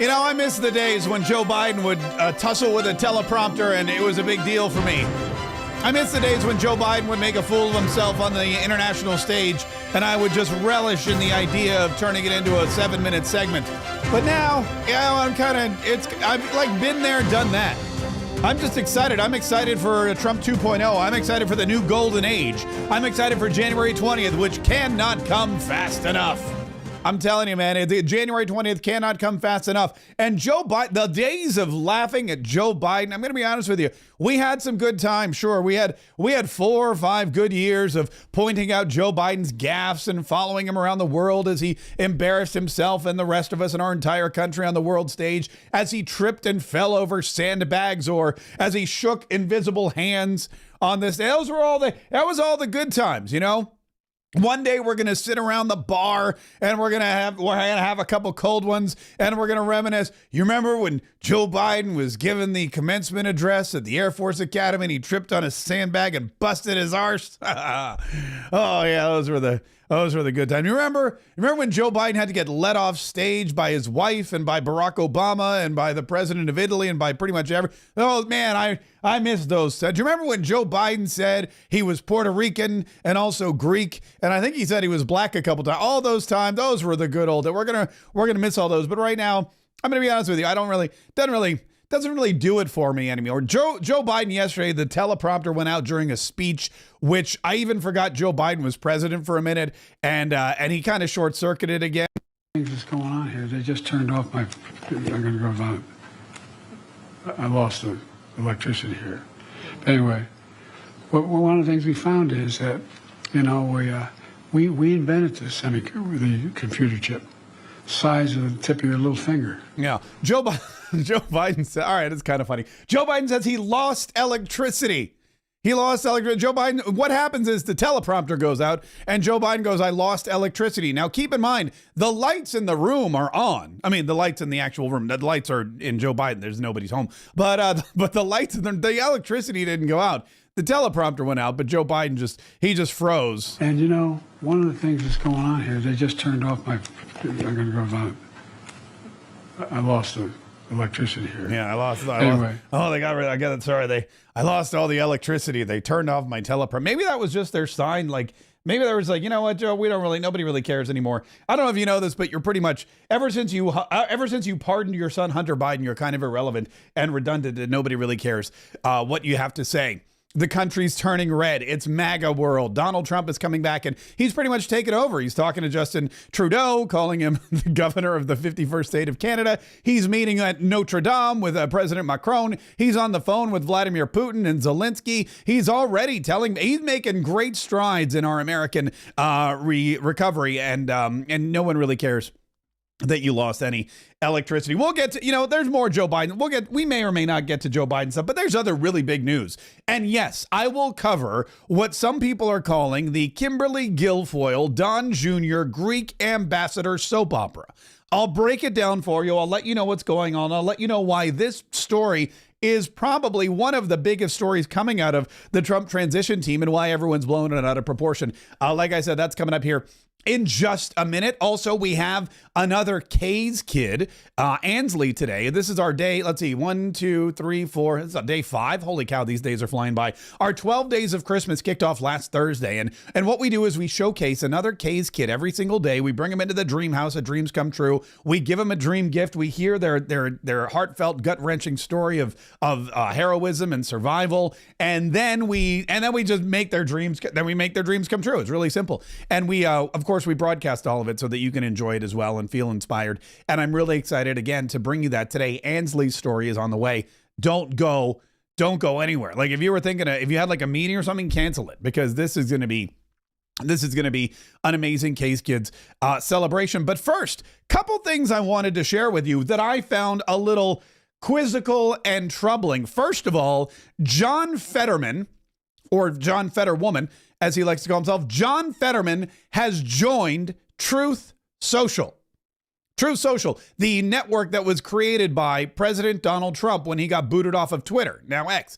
You know, I miss the days when Joe Biden would tussle with a teleprompter and it was a big deal for me. I miss the days when Joe Biden would make a fool of himself on the international stage and I would just relish in the idea of turning it into a 7-minute segment. But now, I've like been there, done that. I'm just excited. I'm excited for Trump 2.0. I'm excited for the new golden age. I'm excited for January 20th, which cannot come fast enough. I'm telling you, man, January 20th cannot come fast enough. And Joe Biden, the days of laughing at Joe Biden, I'm going to be honest with you. We had some good times. Sure, we had 4 or 5 good years of pointing out Joe Biden's gaffes and following him around the world as he embarrassed himself and the rest of us and our entire country on the world stage, as he tripped and fell over sandbags or as he shook invisible hands on this. That was all the good times, you know? One day we're going to sit around the bar and we're going to have a couple cold ones and we're going to reminisce. You remember when Joe Biden was giving the commencement address at the Air Force Academy and he tripped on a sandbag and busted his arse? Oh yeah, those were the good times. You remember when Joe Biden had to get let off stage by his wife and by Barack Obama and by the president of Italy and by pretty much oh man, I miss those. Do you remember when Joe Biden said he was Puerto Rican and also Greek? And I think he said he was black a couple times. All those times, those were the good old. We're gonna miss all those. But right now, I'm gonna be honest with you. Doesn't really do it for me anymore. Joe Biden yesterday, the teleprompter went out during a speech, which I even forgot Joe Biden was president for a minute, and he kind of short-circuited again. Things that's going on here. They just turned off my. I'm going to go vomit. I lost the electricity here. But anyway, one of the things we found is that, you know, we invented the computer chip, size of the tip of your little finger. Yeah, Joe Biden said, all right, it's kind of funny. Joe Biden says he lost electricity. Joe Biden, what happens is the teleprompter goes out and Joe Biden goes, I lost electricity. Now, keep in mind, the lights in the room are on. I mean, the lights in the actual room, the lights are in Joe Biden. There's nobody's home. But the lights, the electricity didn't go out. The teleprompter went out, but Joe Biden just froze. And, you know, one of the things that's going on here, they just turned off my. I'm going to go vomit. I lost the electricity here. Yeah, I lost. Anyway. They got rid of it. I got it. Sorry. I lost all the electricity. They turned off my teleprompter. Maybe that was just their sign. Like, maybe there was like, you know what, Joe, nobody really cares anymore. I don't know if you know this, but you're pretty much, ever since you pardoned your son, Hunter Biden, you're kind of irrelevant and redundant and nobody really cares what you have to say. The country's turning red. It's MAGA world. Donald Trump is coming back and he's pretty much taken over. He's talking to Justin Trudeau, calling him the governor of the 51st state of Canada. He's meeting at Notre Dame with President Macron. He's on the phone with Vladimir Putin and Zelensky. He's already he's making great strides in our American recovery and no one really cares that you lost any electricity. We'll get to, there's more Joe Biden. We may or may not get to Joe Biden stuff, but there's other really big news. And yes, I will cover what some people are calling the Kimberly Guilfoyle, Don Jr. Greek ambassador soap opera. I'll break it down for you. I'll let you know what's going on. I'll let you know why this story is probably one of the biggest stories coming out of the Trump transition team and why everyone's blowing it out of proportion. Like I said, that's coming up here in just a minute. Also, we have another Kaye's kid, Ansley, today. This is our day. Let's see, 1, 2, 3, 4. This is day 5. Holy cow, these days are flying by. Our 12 days of Christmas kicked off last Thursday. And what we do is we showcase another Kaye's kid every single day. We bring them into the dream house of dreams come true. We give them a dream gift. We hear their heartfelt, gut-wrenching story of heroism and survival. And then we just make their dreams come true. It's really simple. And we, of course, we broadcast all of it so that you can enjoy it as well and feel inspired. And I'm really excited again to bring you that today. Ansley's story is on the way. Don't go anywhere. Like if you were thinking, if you had like a meeting or something, cancel it because this is going to be an amazing Kaye's Kids celebration. But first, couple things I wanted to share with you that I found a little quizzical and troubling. First of all, John Fetterman, or John Fetterwoman, as he likes to call himself, John Fetterman has joined Truth Social. Truth Social, the network that was created by President Donald Trump when he got booted off of Twitter, now X.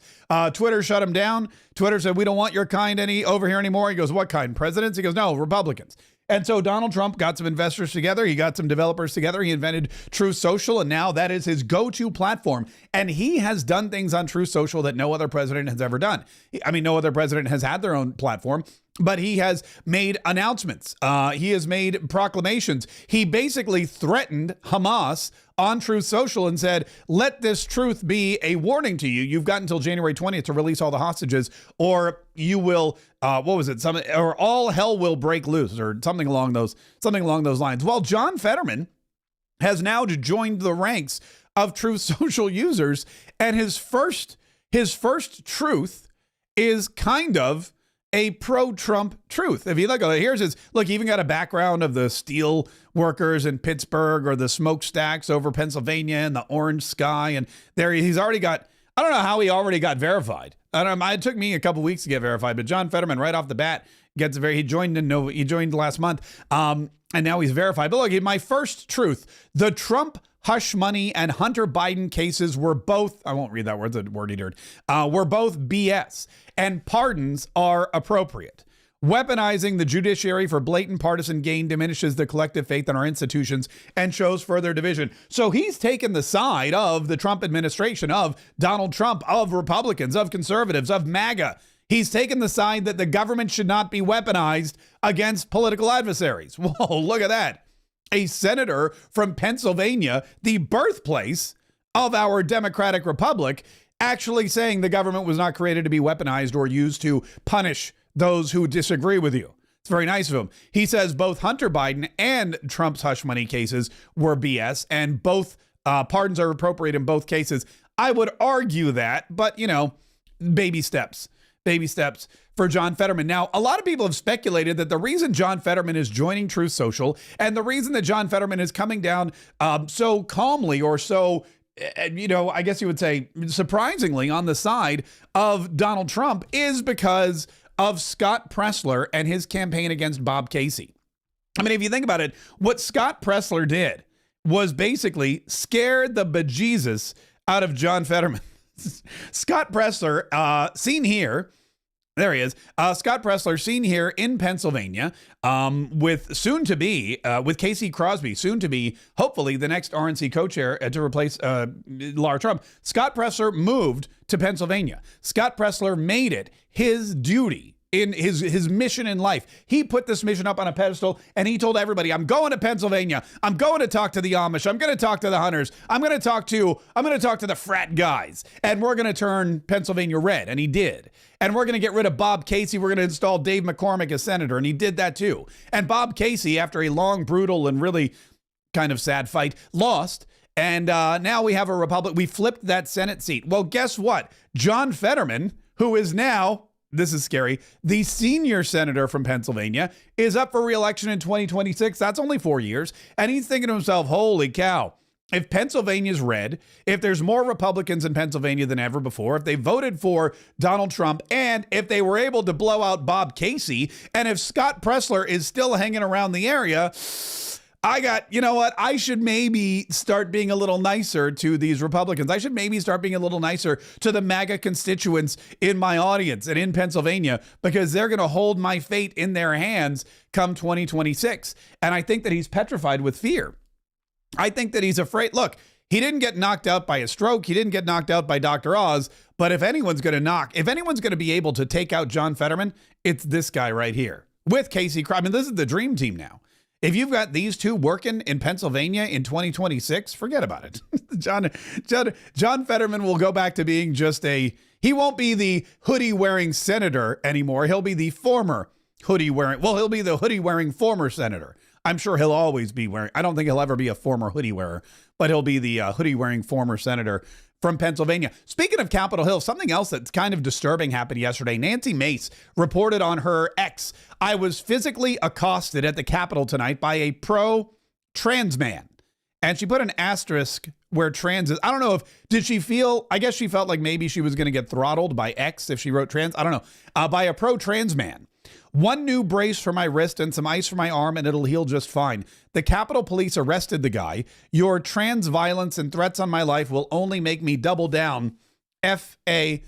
Twitter shut him down. Twitter said, we don't want your kind over here anymore. He goes, what kind? Presidents? He goes, no, Republicans. And so Donald Trump got some investors together. He got some developers together. He invented Truth Social, and now that is his go-to platform. And he has done things on Truth Social that no other president has ever done. I mean, no other president has had their own platform, but he has made announcements. He has made proclamations. He basically threatened Hamas on Truth Social and said, let this truth be a warning to you. You've got until January 20th to release all the hostages, or you will, or all hell will break loose, or something along those lines. Well, John Fetterman has now joined the ranks of Truth Social users, and his first truth is kind of a pro-Trump truth. If you look at it, here's his, look, he even got a background of the steel workers in Pittsburgh or the smokestacks over Pennsylvania and the orange sky. And there he's already got, I don't know how he already got verified. I don't know, it took me a couple weeks to get verified, but John Fetterman right off the bat gets he joined last month. And now he's verified. But look, my first truth, the Trump hush money and Hunter Biden cases were both, I won't read that word, it's a wordy dirt, were both BS, and pardons are appropriate. Weaponizing the judiciary for blatant partisan gain diminishes the collective faith in our institutions and shows further division. So he's taken the side of the Trump administration, of Donald Trump, of Republicans, of conservatives, of MAGA. He's taken the side that the government should not be weaponized against political adversaries. Whoa, look at that. A senator from Pennsylvania, the birthplace of our democratic republic, actually saying the government was not created to be weaponized or used to punish those who disagree with you. It's very nice of him. He says both Hunter Biden and Trump's hush money cases were BS, and both pardons are appropriate in both cases. I would argue that, but, baby steps for John Fetterman. Now, a lot of people have speculated that the reason John Fetterman is joining Truth Social and the reason that John Fetterman is coming down so calmly, or so, I guess you would say surprisingly, on the side of Donald Trump is because of Scott Presler and his campaign against Bob Casey. I mean, if you think about it, what Scott Presler did was basically scared the bejesus out of John Fetterman. Scott Presler, seen here. There he is. Scott Presler, seen here in Pennsylvania, with Casey Crosby, soon to be, hopefully, the next RNC co-chair to replace Laura Trump. Scott Presler moved to Pennsylvania. Scott Presler made it his duty in his mission in life. He put this mission up on a pedestal, and he told everybody, I'm going to Pennsylvania. I'm going to talk to the Amish. I'm going to talk to the hunters. I'm going to talk to the frat guys, and we're going to turn Pennsylvania red. And he did. And we're going to get rid of Bob Casey. We're going to install Dave McCormick as senator. And he did that too. And Bob Casey, after a long, brutal, and really kind of sad fight, lost. And now we have a Republican. We flipped that Senate seat. Well, guess what? John Fetterman, who is now, this is scary, the senior senator from Pennsylvania, is up for re-election in 2026. That's only 4 years. And he's thinking to himself, holy cow, if Pennsylvania's red, if there's more Republicans in Pennsylvania than ever before, if they voted for Donald Trump, and if they were able to blow out Bob Casey, and if Scott Presler is still hanging around the area, I should maybe start being a little nicer to these Republicans. I should maybe start being a little nicer to the MAGA constituents in my audience and in Pennsylvania, because they're going to hold my fate in their hands come 2026. And I think that he's petrified with fear. I think that he's afraid. Look, he didn't get knocked out by a stroke. He didn't get knocked out by Dr. Oz. But if anyone's going to be able to take out John Fetterman, it's this guy right here with Casey Crosby. I mean, this is the dream team now. If you've got these two working in Pennsylvania in 2026, forget about it. John Fetterman will go back to being he won't be the hoodie-wearing senator anymore. He'll be the former he'll be the hoodie-wearing former senator. I'm sure he'll always be wearing, I don't think he'll ever be a former hoodie wearer, but he'll be the hoodie-wearing former senator from Pennsylvania. Speaking of Capitol Hill, something else that's kind of disturbing happened yesterday. Nancy Mace reported on her X, I was physically accosted at the Capitol tonight by a pro-trans man. And she put an asterisk where trans is. I don't know I guess she felt like maybe she was going to get throttled by X if she wrote trans. I don't know. By a pro-trans man. One new brace for my wrist and some ice for my arm, and it'll heal just fine. The Capitol Police arrested the guy. Your trans violence and threats on my life will only make me double down. FAFO.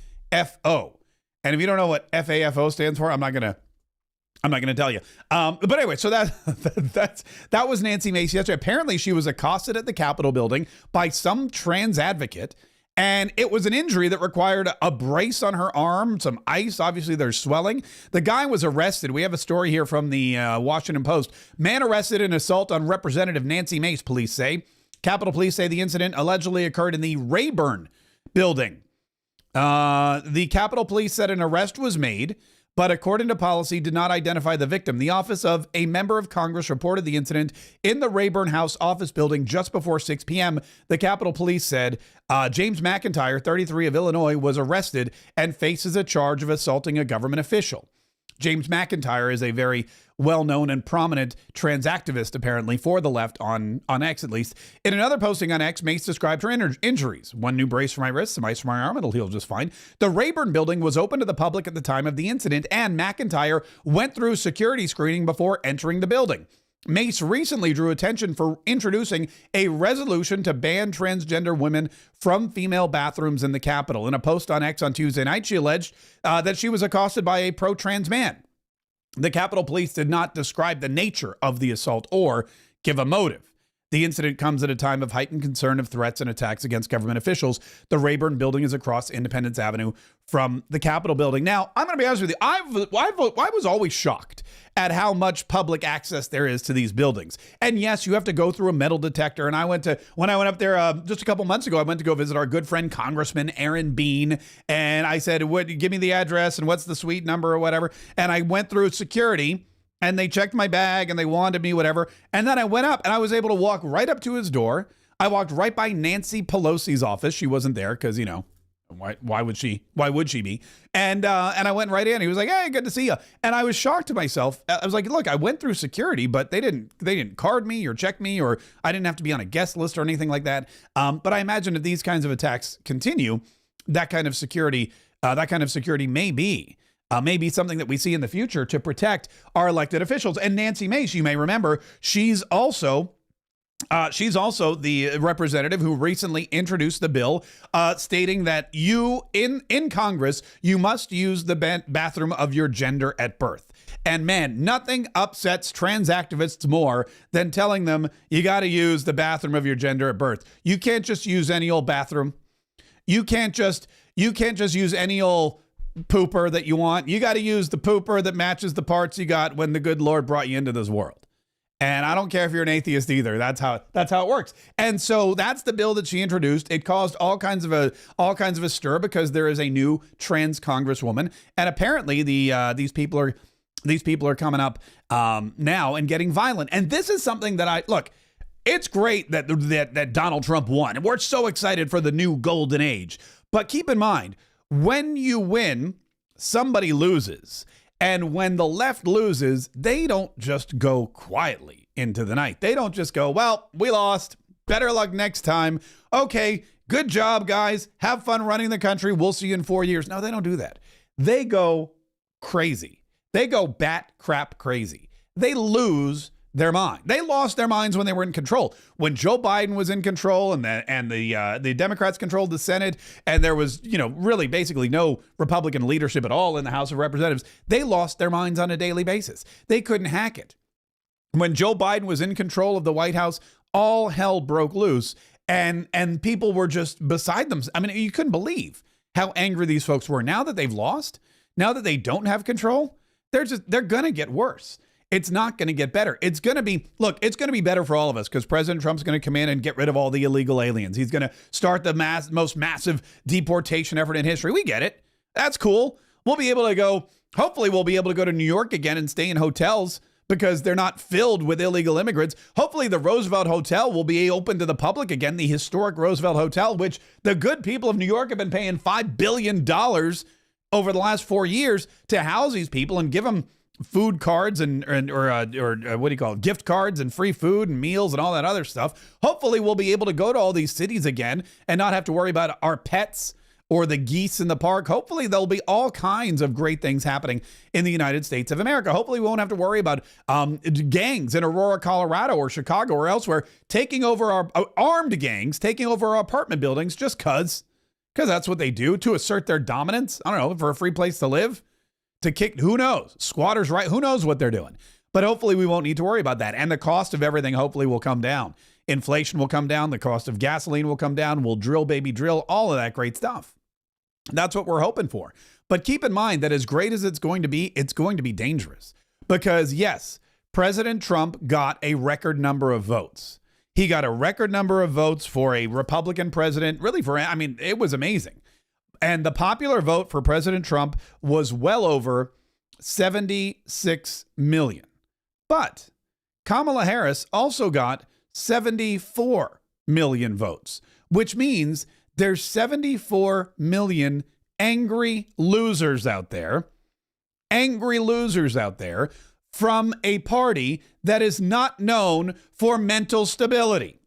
And if you don't know what FAFO stands for, I'm not going to I'm not going to tell you. But anyway, so that was Nancy Mace yesterday. Apparently, she was accosted at the Capitol building by some trans advocate, and it was an injury that required a brace on her arm, some ice. Obviously, there's swelling. The guy was arrested. We have a story here from the Washington Post. Man arrested in assault on Representative Nancy Mace, police say. Capitol Police say the incident allegedly occurred in the Rayburn building. The Capitol Police said an arrest was made, but according to policy, did not identify the victim. The office of a member of Congress reported the incident in the Rayburn House office building just before 6 p.m. The Capitol Police said James McIntyre, 33 of Illinois, was arrested and faces a charge of assaulting a government official. James McIntyre is a very well-known and prominent trans activist, apparently, for the left on X, at least. In another posting on X, Mace described her injuries. One new brace for my wrist, some ice for my arm, it'll heal just fine. The Rayburn building was open to the public at the time of the incident, and McIntyre went through security screening before entering the building. Mace recently drew attention for introducing a resolution to ban transgender women from female bathrooms in the Capitol. In a post on X on Tuesday night, she alleged that she was accosted by a pro-trans man. The Capitol Police did not describe the nature of the assault or give a motive. The incident comes at a time of heightened concern of threats and attacks against government officials. The Rayburn building is across Independence Avenue from the Capitol building. Now, I'm going to be honest with you. I was always shocked at how much public access there is to these buildings. And yes, you have to go through a metal detector. And when I went up there just a couple months ago, I went to go visit our good friend, Congressman Aaron Bean. And I said, give me the address and what's the suite number or whatever. And I went through security. And they checked my bag and they wanted me, whatever. And then I went up and I was able to walk right up to his door. I walked right by Nancy Pelosi's office. She wasn't there because, you know, why would she be? And I went right in. He was like, "Hey, good to see you." And I was shocked to myself. I was like, "Look, I went through security, but they didn't card me or check me, or I didn't have to be on a guest list or anything like that." But I imagine if these kinds of attacks continue, that kind of security may be something that we see in the future to protect our elected officials. And Nancy Mace, you may remember, she's also the representative who recently introduced the bill stating that you in Congress, you must use the bathroom of your gender at birth. And man, nothing upsets trans activists more than telling them you got to use the bathroom of your gender at birth. You can't just use any old bathroom. You can't just use any old pooper that you want. You got to use the pooper that matches the parts you got when the good Lord brought you into this world. And I don't care if you're an atheist either. That's how it works. And so that's the bill that she introduced. It caused all kinds of a stir because there is a new trans congresswoman, and apparently these people are coming up now and getting violent. And this is something that it's great that Donald Trump won, and we're so excited for the new golden age. But keep in mind, when you win, somebody loses. And when the left loses, they don't just go quietly into the night. They don't just go, "Well, we lost. Better luck next time. Okay, good job, guys. Have fun running the country. We'll see you in 4 years." No, they don't do that. They go crazy. They go bat crap crazy. They lose their mind. They lost their minds when they were in control. When Joe Biden was in control and the Democrats controlled the Senate, and there was, really basically no Republican leadership at all in the House of Representatives, they lost their minds on a daily basis. They couldn't hack it. When Joe Biden was in control of the White House, all hell broke loose, and people were just beside them. I mean, you couldn't believe how angry these folks were. Now that they've lost, now that they don't have control, they're going to get worse. It's not going to get better. It's going to be better for all of us because President Trump's going to come in and get rid of all the illegal aliens. He's going to start the most massive deportation effort in history. We get it. That's cool. Hopefully we'll be able to go to New York again and stay in hotels because they're not filled with illegal immigrants. Hopefully the Roosevelt Hotel will be open to the public again, the historic Roosevelt Hotel, which the good people of New York have been paying $5 billion over the last 4 years to house these people and give them food cards or gift cards and free food and meals and all that other stuff. Hopefully we'll be able to go to all these cities again and not have to worry about our pets or the geese in the park. Hopefully there'll be all kinds of great things happening in the United States of America. Hopefully we won't have to worry about gangs in Aurora, Colorado or Chicago or elsewhere taking over our armed gangs, taking over our apartment buildings just because that's what they do to assert their dominance. I don't know, for a free place to live. to kick, who knows? Squatters, right? Who knows what they're doing? But hopefully we won't need to worry about that. And the cost of everything hopefully will come down. Inflation will come down. The cost of gasoline will come down. We'll drill, baby, drill, all of that great stuff. That's what we're hoping for. But keep in mind that as great as it's going to be dangerous. Because yes, President Trump got a record number of votes. He got a record number of votes for a Republican president. Really it was amazing. And the popular vote for President Trump was well over 76 million. But Kamala Harris also got 74 million votes, which means there's 74 million angry losers out there from a party that is not known for mental stability.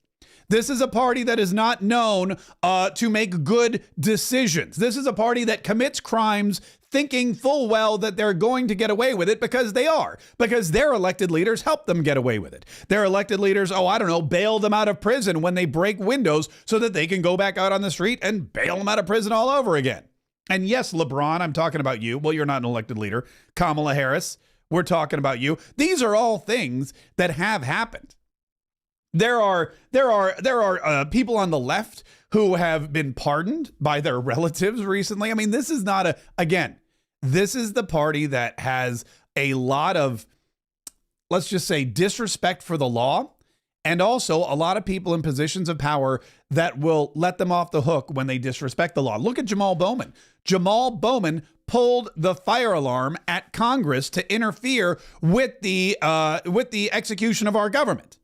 This is a party that is not known to make good decisions. This is a party that commits crimes thinking full well that they're going to get away with it because their elected leaders help them get away with it. Their elected leaders, bail them out of prison when they break windows so that they can go back out on the street and bail them out of prison all over again. And yes, LeBron, I'm talking about you. Well, you're not an elected leader. Kamala Harris, we're talking about you. These are all things that have happened. There are people on the left who have been pardoned by their relatives recently. I mean, this is this is the party that has a lot of, let's just say, disrespect for the law, and also a lot of people in positions of power that will let them off the hook when they disrespect the law. Look at Jamal Bowman. Jamal Bowman pulled the fire alarm at Congress to interfere with the execution of our government.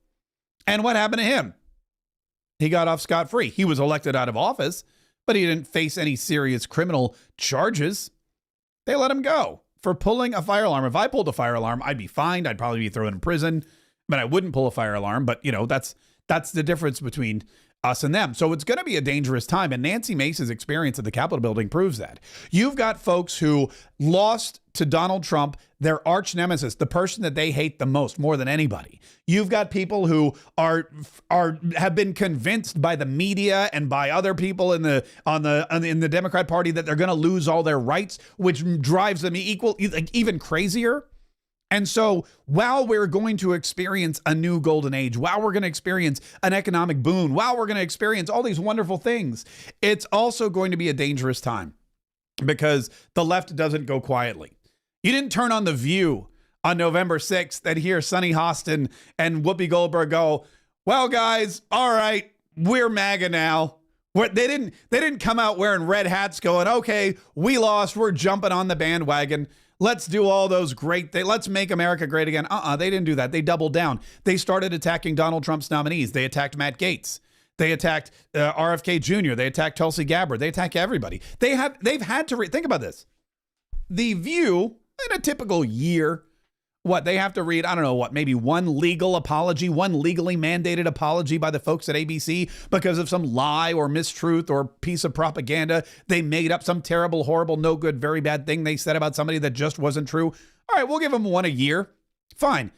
And what happened to him? He got off scot-free. He was elected out of office, but he didn't face any serious criminal charges. They let him go for pulling a fire alarm. If I pulled a fire alarm, I'd be fined. I'd probably be thrown in prison. But I wouldn't pull a fire alarm. But, that's the difference between us and them. So it's going to be a dangerous time. And Nancy Mace's experience at the Capitol building proves that. You've got folks who lost to Donald Trump, their arch nemesis, the person that they hate the most, more than anybody. You've got people who have been convinced by the media and by other people in the Democrat Party that they're going to lose all their rights, which drives them even crazier. And so while we're going to experience a new golden age, while we're going to experience an economic boom, while we're going to experience all these wonderful things, it's also going to be a dangerous time because the left doesn't go quietly. You didn't turn on The View on November 6th and hear Sonny Hostin and Whoopi Goldberg go, well, guys, all right, we're MAGA now. They didn't come out wearing red hats going, okay, we lost, we're jumping on the bandwagon. Let's do all those great things. Let's make America great again. They didn't do that. They doubled down. They started attacking Donald Trump's nominees. They attacked Matt Gaetz. They attacked RFK Jr. They attacked Tulsi Gabbard. They attack everybody. They've had to think about this. The View, in a typical year, they have to read, maybe one legal apology, one legally mandated apology by the folks at ABC because of some lie or mistruth or piece of propaganda. They made up some terrible, horrible, no good, very bad thing they said about somebody that just wasn't true. All right, we'll give them one a year. Fine.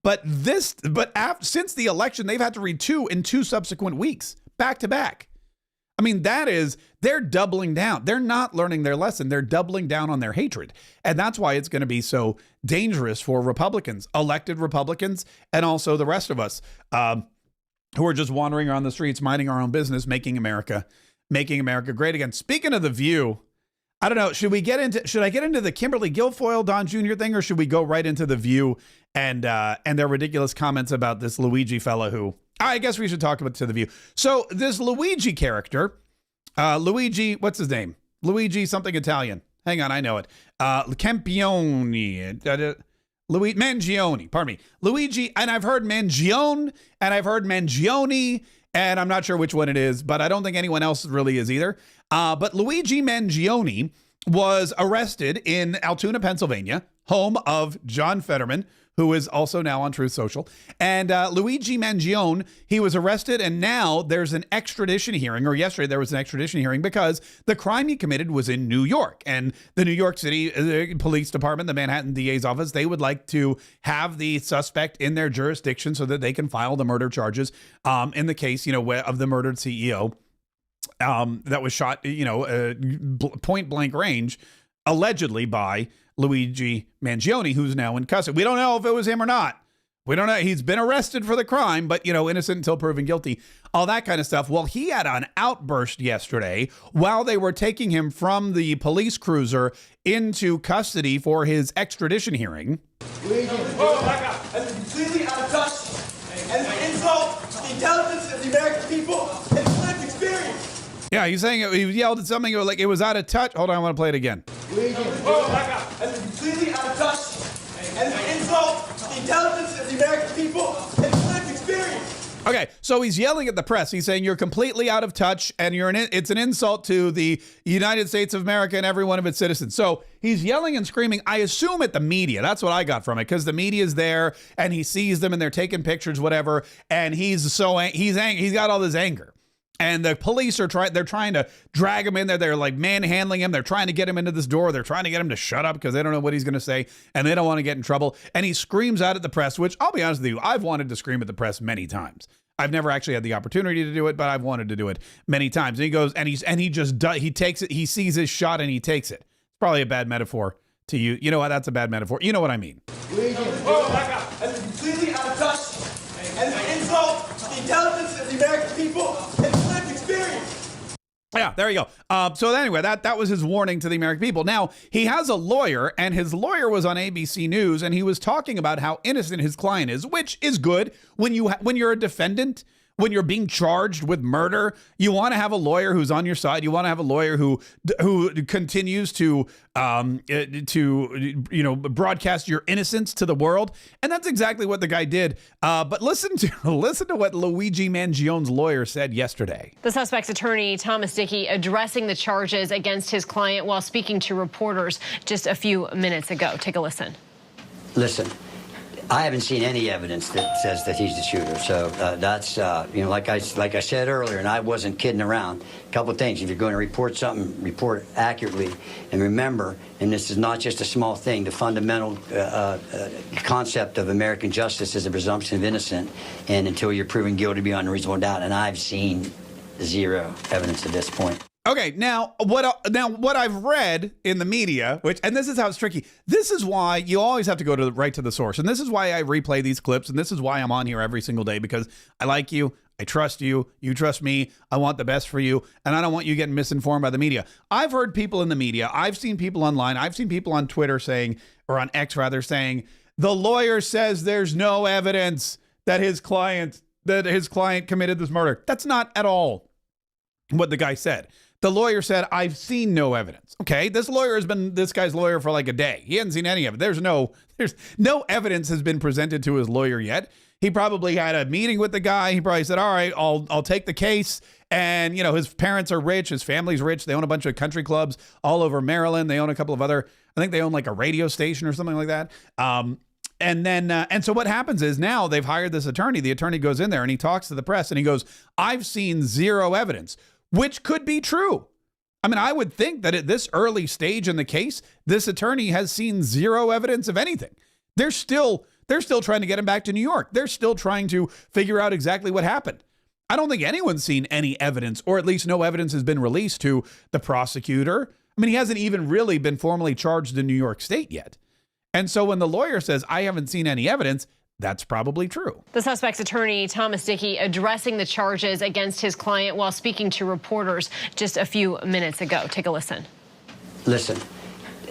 But since the election, they've had to read two in 2 subsequent weeks, back to back. I mean, they're doubling down. They're not learning their lesson. They're doubling down on their hatred. And that's why it's going to be so dangerous for Republicans, elected Republicans, and also the rest of us who are just wandering around the streets, minding our own business, making America great again. Speaking of The View, I don't know, should I get into the Kimberly Guilfoyle, Don Jr. thing, or should we go right into The View and their ridiculous comments about this Luigi fella who... I guess we should talk about to The View. So this Luigi character, Luigi, what's his name? Luigi something Italian. Hang on, I know it. Campione. Luigi Mangione, pardon me. Luigi, and I've heard Mangione, and I've heard Mangione, and I'm not sure which one it is, but I don't think anyone else really is either. But Luigi Mangione was arrested in Altoona, Pennsylvania, home of John Fetterman, who is also now on Truth Social. And Luigi Mangione, he was arrested, and now there's an extradition hearing, or yesterday there was an extradition hearing, because the crime he committed was in New York. And the New York City Police Department, the Manhattan DA's office, they would like to have the suspect in their jurisdiction so that they can file the murder charges in the case, of the murdered CEO that was shot, point blank range allegedly by Luigi Mangione, who's now in custody. We don't know if it was him or not. We don't know. He's been arrested for the crime, but, innocent until proven guilty, all that kind of stuff. Well, he had an outburst yesterday while they were taking him from the police cruiser into custody for his extradition hearing. Oh my God, that's completely out of touch and an insult to the intelligence of the American people and lived experience. Yeah, he's saying he yelled at something like it was out of touch. Hold on, I want to play it again. Oh my God, that's completely out of touch and an insult to the intelligence of the American people and lived experience. Okay, so he's yelling at the press. He's saying you're completely out of touch and it's an insult to the United States of America and every one of its citizens. So he's yelling and screaming, I assume at the media. That's what I got from it, because the media is there and he sees them and they're taking pictures, whatever. And he's got all this anger. And the police are trying to drag him in there. They're like manhandling him. They're trying to get him into this door. They're trying to get him to shut up because they don't know what he's going to say. And they don't want to get in trouble. And he screams out at the press, which I'll be honest with you, I've wanted to scream at the press many times. I've never actually had the opportunity to do it, but I've wanted to do it many times. And he goes, he takes it. He sees his shot and he takes it. It's probably a bad metaphor to you. You know what? That's a bad metaphor. You know what I mean. Oh my God, that's completely out of touch and an insult to the intelligence of the American people and lived experience. Yeah, there you go. So anyway, that was his warning to the American people. Now, he has a lawyer, and his lawyer was on ABC News, and he was talking about how innocent his client is, which is good when you're a defendant. When you're being charged with murder, you want to have a lawyer who's on your side. You want to have a lawyer who continues to broadcast your innocence to the world, and that's exactly what the guy did. But listen to what Luigi Mangione's lawyer said yesterday. The suspect's attorney, Thomas Dickey, addressing the charges against his client while speaking to reporters just a few minutes ago. Take a listen. Listen. I haven't seen any evidence that says that he's the shooter. So that's, like I said earlier, and I wasn't kidding around. A couple of things. If you're going to report something, report accurately. And remember, and this is not just a small thing, the fundamental concept of American justice is a presumption of innocence, and until you're proven guilty beyond a reasonable doubt. And I've seen zero evidence at this point. Okay, now what I've read in the media, and this is how it's tricky. This is why you always have to go right to the source, and this is why I replay these clips, and this is why I'm on here every single day, because I like you, I trust you, you trust me, I want the best for you, and I don't want you getting misinformed by the media. I've heard people in the media, I've seen people online, I've seen people on Twitter saying, or on X rather, saying the lawyer says there's no evidence that his client committed this murder. That's not at all what the guy said. The lawyer said, I've seen no evidence. Okay, this lawyer has been this guy's lawyer for like a day. He hasn't seen any of it. There's no evidence has been presented to his lawyer yet. He probably had a meeting with the guy. He probably said, all right, I'll take the case. And, his parents are rich. His family's rich. They own a bunch of country clubs all over Maryland. They own a couple of other, I think they own like a radio station or something like that. And so what happens is now they've hired this attorney. The attorney goes in there and he talks to the press and he goes, I've seen zero evidence. Which could be true. I mean, I would think that at this early stage in the case, this attorney has seen zero evidence of anything. They're still trying to get him back to New York. They're still trying to figure out exactly what happened. I don't think anyone's seen any evidence, or at least no evidence has been released to the prosecutor. I mean, he hasn't even really been formally charged in New York State yet. And so when the lawyer says, I haven't seen any evidence, that's probably true. The suspect's attorney, Thomas Dickey, addressing the charges against his client while speaking to reporters just a few minutes ago. Take a listen. Listen,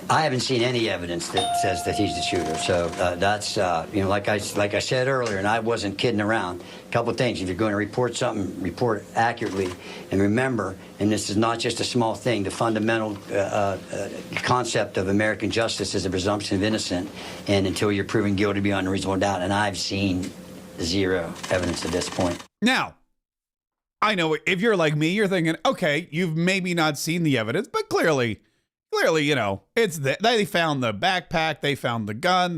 I haven't seen any evidence that says that he's the shooter. So that's, like I said earlier, and I wasn't kidding around. A couple of things. If you're going to report something, report accurately. And remember, and this is not just a small thing, the fundamental concept of American justice is a presumption of innocence, and until you're proven guilty beyond a reasonable doubt. And I've seen zero evidence at this point. Now, I know if you're like me, you're thinking, okay, you've maybe not seen the evidence, but clearly, it's they found the backpack, they found the gun,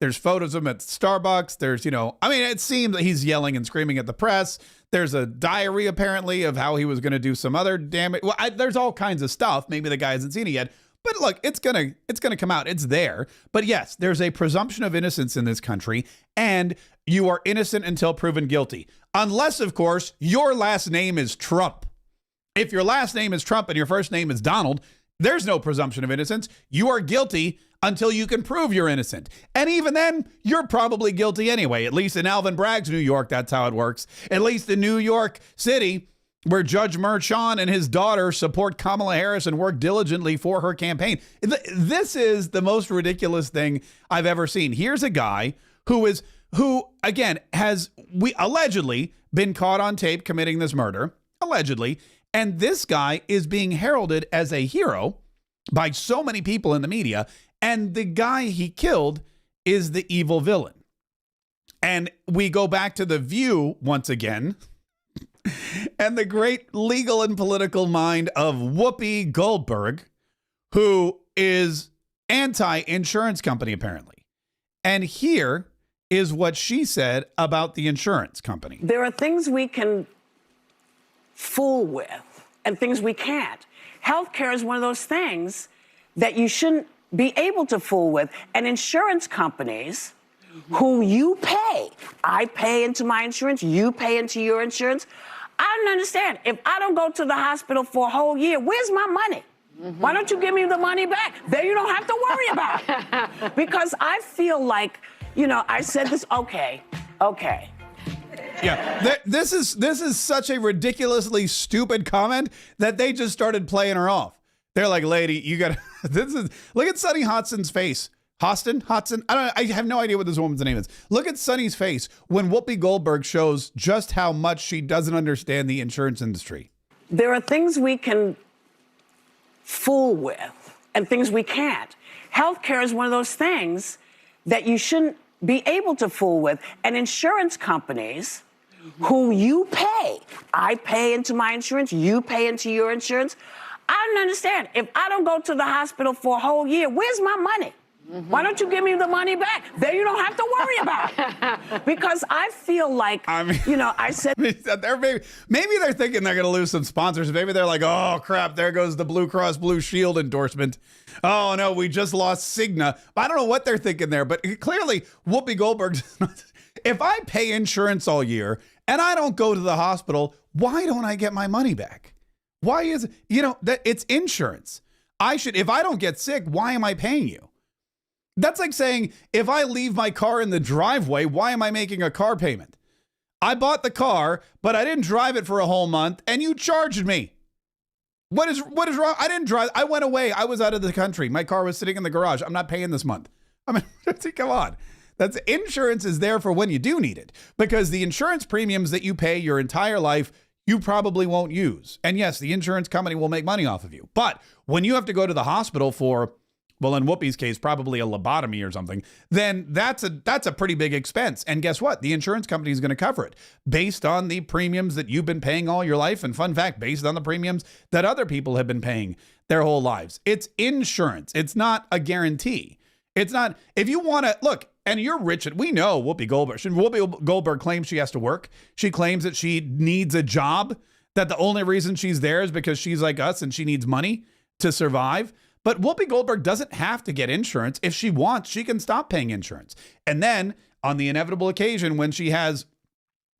there's photos of him at Starbucks. There's, it seems that he's yelling and screaming at the press. There's a diary apparently of how he was going to do some other damage. Well, there's all kinds of stuff. Maybe the guy hasn't seen it yet, but look, it's gonna come out. It's there. But yes, there's a presumption of innocence in this country, and you are innocent until proven guilty, unless, of course, your last name is Trump. If your last name is Trump and your first name is Donald, There's no presumption of innocence. You are guilty until you can prove you're innocent. And even then, you're probably guilty anyway. At least in Alvin Bragg's New York, that's how it works. At least in New York City, where Judge Merchan and his daughter support Kamala Harris and work diligently for her campaign. This is the most ridiculous thing I've ever seen. Here's a guy who again, has allegedly been caught on tape committing this murder. Allegedly. And this guy is being heralded as a hero by so many people in the media. And the guy he killed is the evil villain. And we go back to The View once again. And the great legal and political mind of Whoopi Goldberg, who is anti-insurance company, apparently. And here is what she said about the insurance company. There are things we can fool with and things we can't. Healthcare is one of those things that you shouldn't be able to fool with. And insurance companies who you pay, I pay into my insurance, you pay into your insurance. I don't understand. If I don't go to the hospital for a whole year, where's my money? Why don't you give me the money back? Then you don't have to worry about it. Because I feel like, I said this, okay. Yeah, this is such a ridiculously stupid comment that they just started playing her off. They're like, lady, you got to, look at Sunny Hotson's face. Hodson? I have no idea what this woman's name is. Look at Sunny's face when Whoopi Goldberg shows just how much she doesn't understand the insurance industry. There are things we can fool with and things we can't. Healthcare is one of those things that you shouldn't be able to fool with. And insurance companies who you pay, I pay into my insurance, you pay into your insurance. I don't understand. If I don't go to the hospital for a whole year, where's my money? Why don't you give me the money back? Then you don't have to worry about it. Because I feel like, I said... maybe they're thinking they're going to lose some sponsors. Maybe they're like, oh, crap, there goes the Blue Cross Blue Shield endorsement. Oh, no, we just lost Cigna. I don't know what they're thinking there, but clearly Whoopi Goldberg... If I pay insurance all year and I don't go to the hospital, why don't I get my money back? Why is it? That it's insurance. If I don't get sick, why am I paying you? That's like saying, if I leave my car in the driveway, why am I making a car payment? I bought the car, but I didn't drive it for a whole month, and you charged me. What is wrong? I didn't drive. I went away. I was out of the country. My car was sitting in the garage. I'm not paying this month. I mean, come on. That's insurance is there for when you do need it, because the insurance premiums that you pay your entire life, you probably won't use. And yes, the insurance company will make money off of you. But when you have to go to the hospital for, well, in Whoopi's case, probably a lobotomy or something, then that's a pretty big expense. And guess what? The insurance company is going to cover it based on the premiums that you've been paying all your life. And fun fact, based on the premiums that other people have been paying their whole lives. It's insurance. It's not a guarantee. It's not, if you want to, look, and you're rich, and we know Whoopi Goldberg. Whoopi Goldberg claims she has to work. She claims that she needs a job, that the only reason she's there is because she's like us and she needs money to survive. But Whoopi Goldberg doesn't have to get insurance. If she wants, she can stop paying insurance. And then on the inevitable occasion when she has,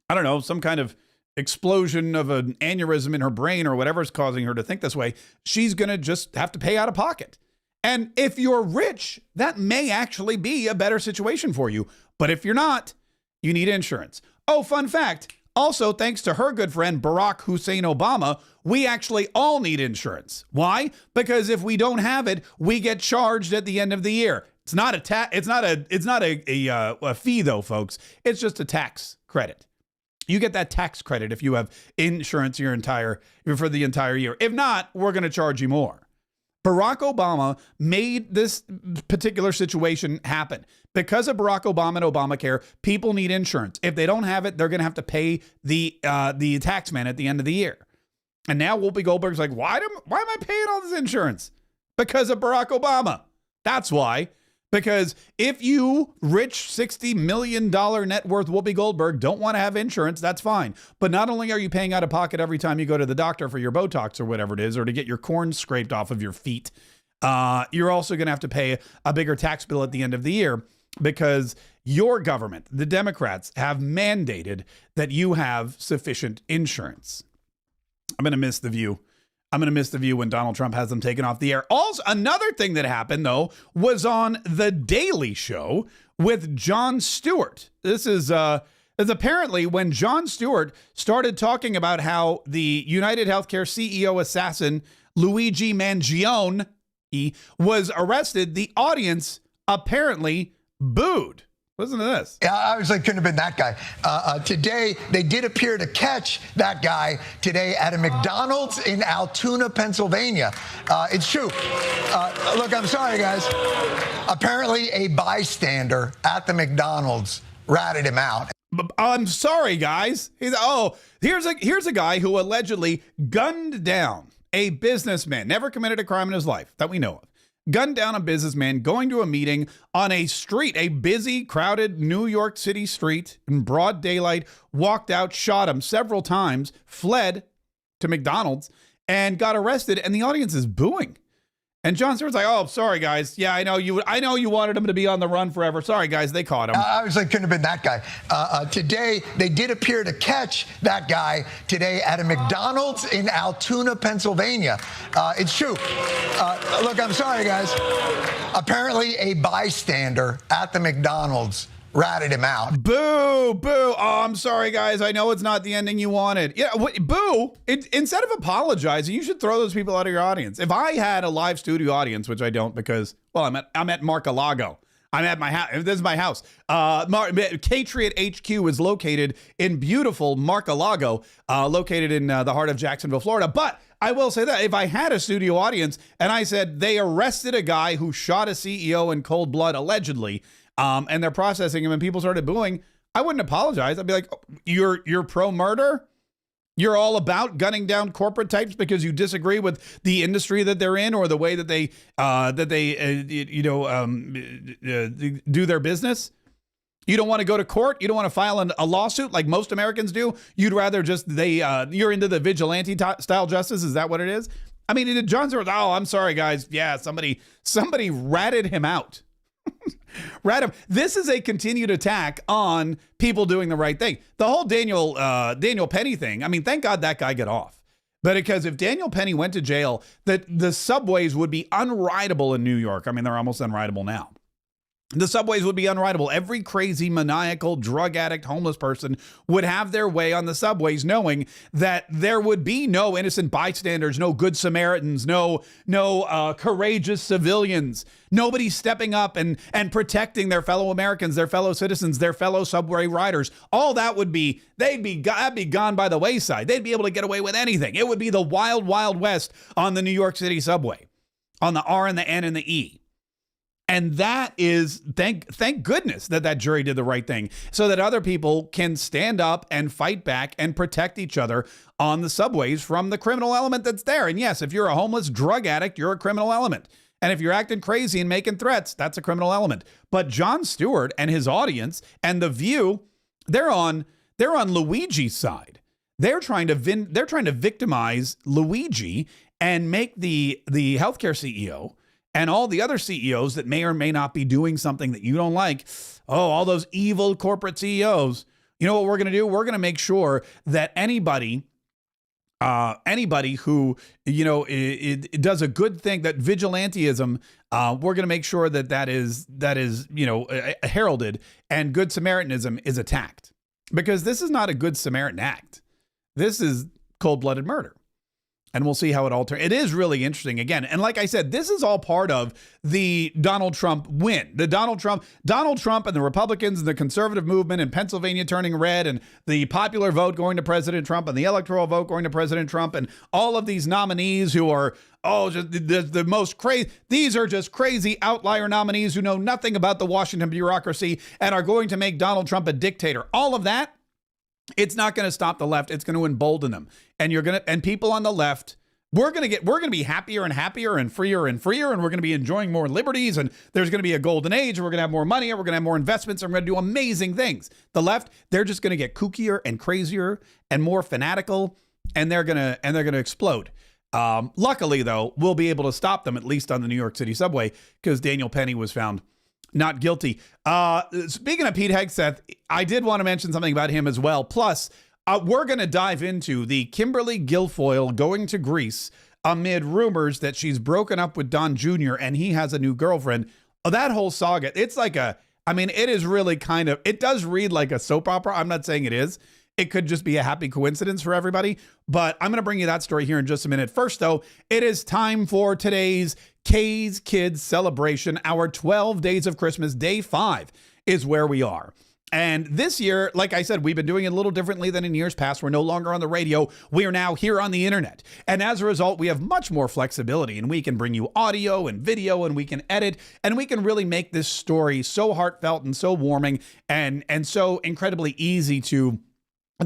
I don't know, some kind of explosion of an aneurysm in her brain or whatever's causing her to think this way, she's going to just have to pay out of pocket. And if you're rich, that may actually be a better situation for you. But if you're not, you need insurance. Oh, fun fact. Also, thanks to her good friend, Barack Hussein Obama, we actually all need insurance. Why? Because if we don't have it, we get charged at the end of the year. It's not a fee though, folks. It's just a tax credit. You get that tax credit if you have insurance for the entire year. If not, we're going to charge you more. Barack Obama made this particular situation happen. Because of Barack Obama and Obamacare, people need insurance. If they don't have it, they're going to have to pay the tax man at the end of the year. And now Whoopi Goldberg's like, why am I paying all this insurance? Because of Barack Obama. That's why. Because if you, rich $60 million net worth Whoopi Goldberg, don't want to have insurance, that's fine. But not only are you paying out of pocket every time you go to the doctor for your Botox or whatever it is, or to get your corn scraped off of your feet, you're also going to have to pay a bigger tax bill at the end of the year because your government, the Democrats, have mandated that you have sufficient insurance. I'm going to miss The View. I'm going to miss The View when Donald Trump has them taken off the air. Also, another thing that happened, though, was on The Daily Show with Jon Stewart. This is apparently when Jon Stewart started talking about how the United Healthcare CEO assassin Luigi Mangione was arrested, the audience apparently booed. Listen to this. Yeah, I was like, couldn't have been that guy. Today, they did appear to catch that guy today at a McDonald's in Altoona, Pennsylvania. It's true. Look, I'm sorry, guys. Apparently, a bystander at the McDonald's ratted him out. I'm sorry, guys. Here's a guy who allegedly gunned down a businessman, never committed a crime in his life that we know of. Gunned down a businessman going to a meeting on a street, a busy, crowded New York City street in broad daylight, walked out, shot him several times, fled to McDonald's, and got arrested, and the audience is booing. And Jon Stewart's like, oh, sorry, guys. Yeah, I know you wanted him to be on the run forever. Sorry, guys, they caught him. I was like, couldn't have been that guy. Today, they did appear to catch that guy today at a McDonald's in Altoona, Pennsylvania. It's true. Look, I'm sorry, guys. Apparently, a bystander at the McDonald's ratted him out. Boo, boo. Oh, I'm sorry, guys. I know it's not the ending you wanted. Yeah, boo. Instead of apologizing, you should throw those people out of your audience. If I had a live studio audience, which I don't because, well, I'm at Mar-a-Lago. I'm at my house. This is my house. Patriot HQ is located in beautiful Mar-a-Lago, located in the heart of Jacksonville, Florida. But I will say that if I had a studio audience and I said they arrested a guy who shot a CEO in cold blood, allegedly, and they're processing him and people started booing, I wouldn't apologize. I'd be like, oh, you're pro-murder? You're all about gunning down corporate types because you disagree with the industry that they're in or the way that they do their business? You don't want to go to court? You don't want to file a lawsuit like most Americans do? You'd rather just you're into the vigilante style justice? Is that what it is? I mean, Jon Stewart, oh, I'm sorry, guys. Yeah, somebody ratted him out. This is a continued attack on people doing the right thing. The whole Daniel Penny thing, I mean, thank God that guy got off. But because if Daniel Penny went to jail, the subways would be unrideable in New York. I mean, they're almost unrideable now. The subways would be unrideable. Every crazy, maniacal, drug addict, homeless person would have their way on the subways, knowing that there would be no innocent bystanders, no good Samaritans, no courageous civilians, nobody stepping up and protecting their fellow Americans, their fellow citizens, their fellow subway riders. All that would be, that'd be gone by the wayside. They'd be able to get away with anything. It would be the wild, wild west on the New York City subway, on the R and the N and the E. And that is, thank goodness that jury did the right thing so that other people can stand up and fight back and protect each other on the subways from the criminal element that's there. And yes, if you're a homeless drug addict, you're a criminal element. And if you're acting crazy and making threats, that's a criminal element. But Jon Stewart and his audience and The View, they're on Luigi's side. They're trying to victimize Luigi and make the healthcare CEO and all the other CEOs that may or may not be doing something that you don't like. Oh, all those evil corporate CEOs. You know what we're going to do? We're going to make sure that anybody who, it does a good thing, that vigilantism, we're going to make sure that is heralded and Good Samaritanism is attacked. Because this is not a Good Samaritan act. This is cold-blooded murder. And we'll see how it all turns. It is really interesting again. And like I said, this is all part of the Donald Trump win. The Donald Trump and the Republicans and the conservative movement in Pennsylvania turning red, and the popular vote going to President Trump, and the electoral vote going to President Trump, and all of these nominees who are just the most crazy. These are just crazy outlier nominees who know nothing about the Washington bureaucracy and are going to make Donald Trump a dictator. All of that. It's not going to stop the left. It's going to embolden them. And people on the left, we're going to be happier and happier and freer, and we're going to be enjoying more liberties, and there's going to be a golden age, and we're going to have more money, and we're going to have more investments, and we're going to do amazing things. The left, they're just going to get kookier and crazier and more fanatical, and they're going to explode. Luckily, though, we'll be able to stop them, at least on the New York City subway, because Daniel Penny was found not guilty. Speaking of Pete Hegseth, I did want to mention something about him as well. Plus, we're going to dive into the Kimberly Guilfoyle going to Greece amid rumors that she's broken up with Don Jr. and he has a new girlfriend. That whole saga, it's like it is really kind of, it does read like a soap opera. I'm not saying it is. It could just be a happy coincidence for everybody, but I'm going to bring you that story here in just a minute. First, though, it is time for today's Kaye's Kids celebration. Our 12 days of Christmas, day 5 is where we are. And this year, like I said, we've been doing it a little differently than in years past. We're no longer on the radio. We are now here on the internet. And as a result, we have much more flexibility, and we can bring you audio and video, and we can edit, and we can really make this story so heartfelt and so warming and so incredibly easy to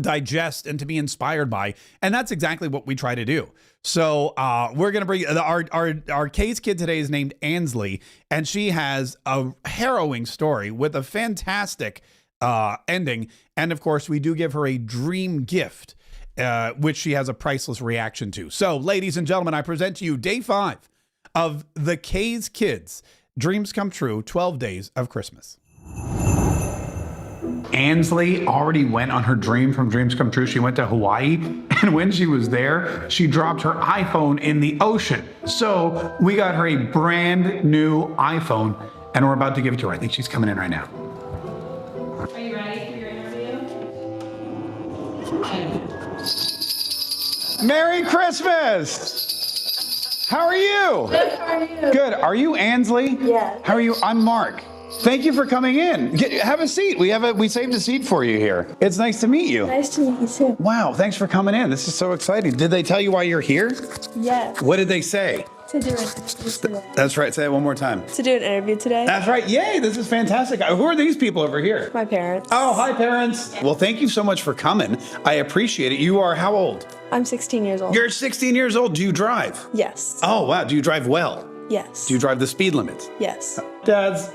digest and to be inspired by. And that's exactly what we try to do. So we're going to bring our Kaye's kid today is named Ansley, and she has a harrowing story with a fantastic ending. And of course, we do give her a dream gift, which she has a priceless reaction to. So ladies and gentlemen, I present to you day 5 of the Kaye's Kids Dreams Come True, 12 Days of Christmas. Ansley already went on her dream from Dreams Come True. She went to Hawaii, and when she was there, she dropped her iPhone in the ocean. So we got her a brand new iPhone, and we're about to give it to her. I think she's coming in right now. Are you ready for your interview? Merry Christmas! How are you? Good, how are you? Good. Are you Ansley? Yeah. How are you? I'm Mark. Thank you for coming in. Have a seat. We saved a seat for you here. It's nice to meet you. Nice to meet you too. Wow, thanks for coming in. This is so exciting. Did they tell you why you're here? Yes. What did they say? To do an interview today. That's right. Say it one more time. To do an interview today. That's right. Yay, this is fantastic. Who are these people over here? My parents. Oh, hi, parents. Well, thank you so much for coming. I appreciate it. You are how old? I'm 16 years old. You're 16 years old. Do you drive? Yes. Oh, wow. Do you drive well? Yes. Do you drive the speed limit? Yes.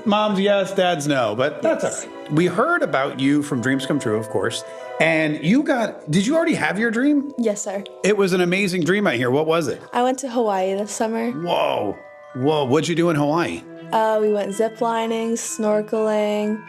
Moms, yes, dads, no, but that's Yes. all right. We heard about you from Dreams Come True, of course, and did you already have your dream? Yes, sir. It was an amazing dream I hear. What was it? I went to Hawaii this summer. Whoa. What'd you do in Hawaii? We went ziplining, snorkeling,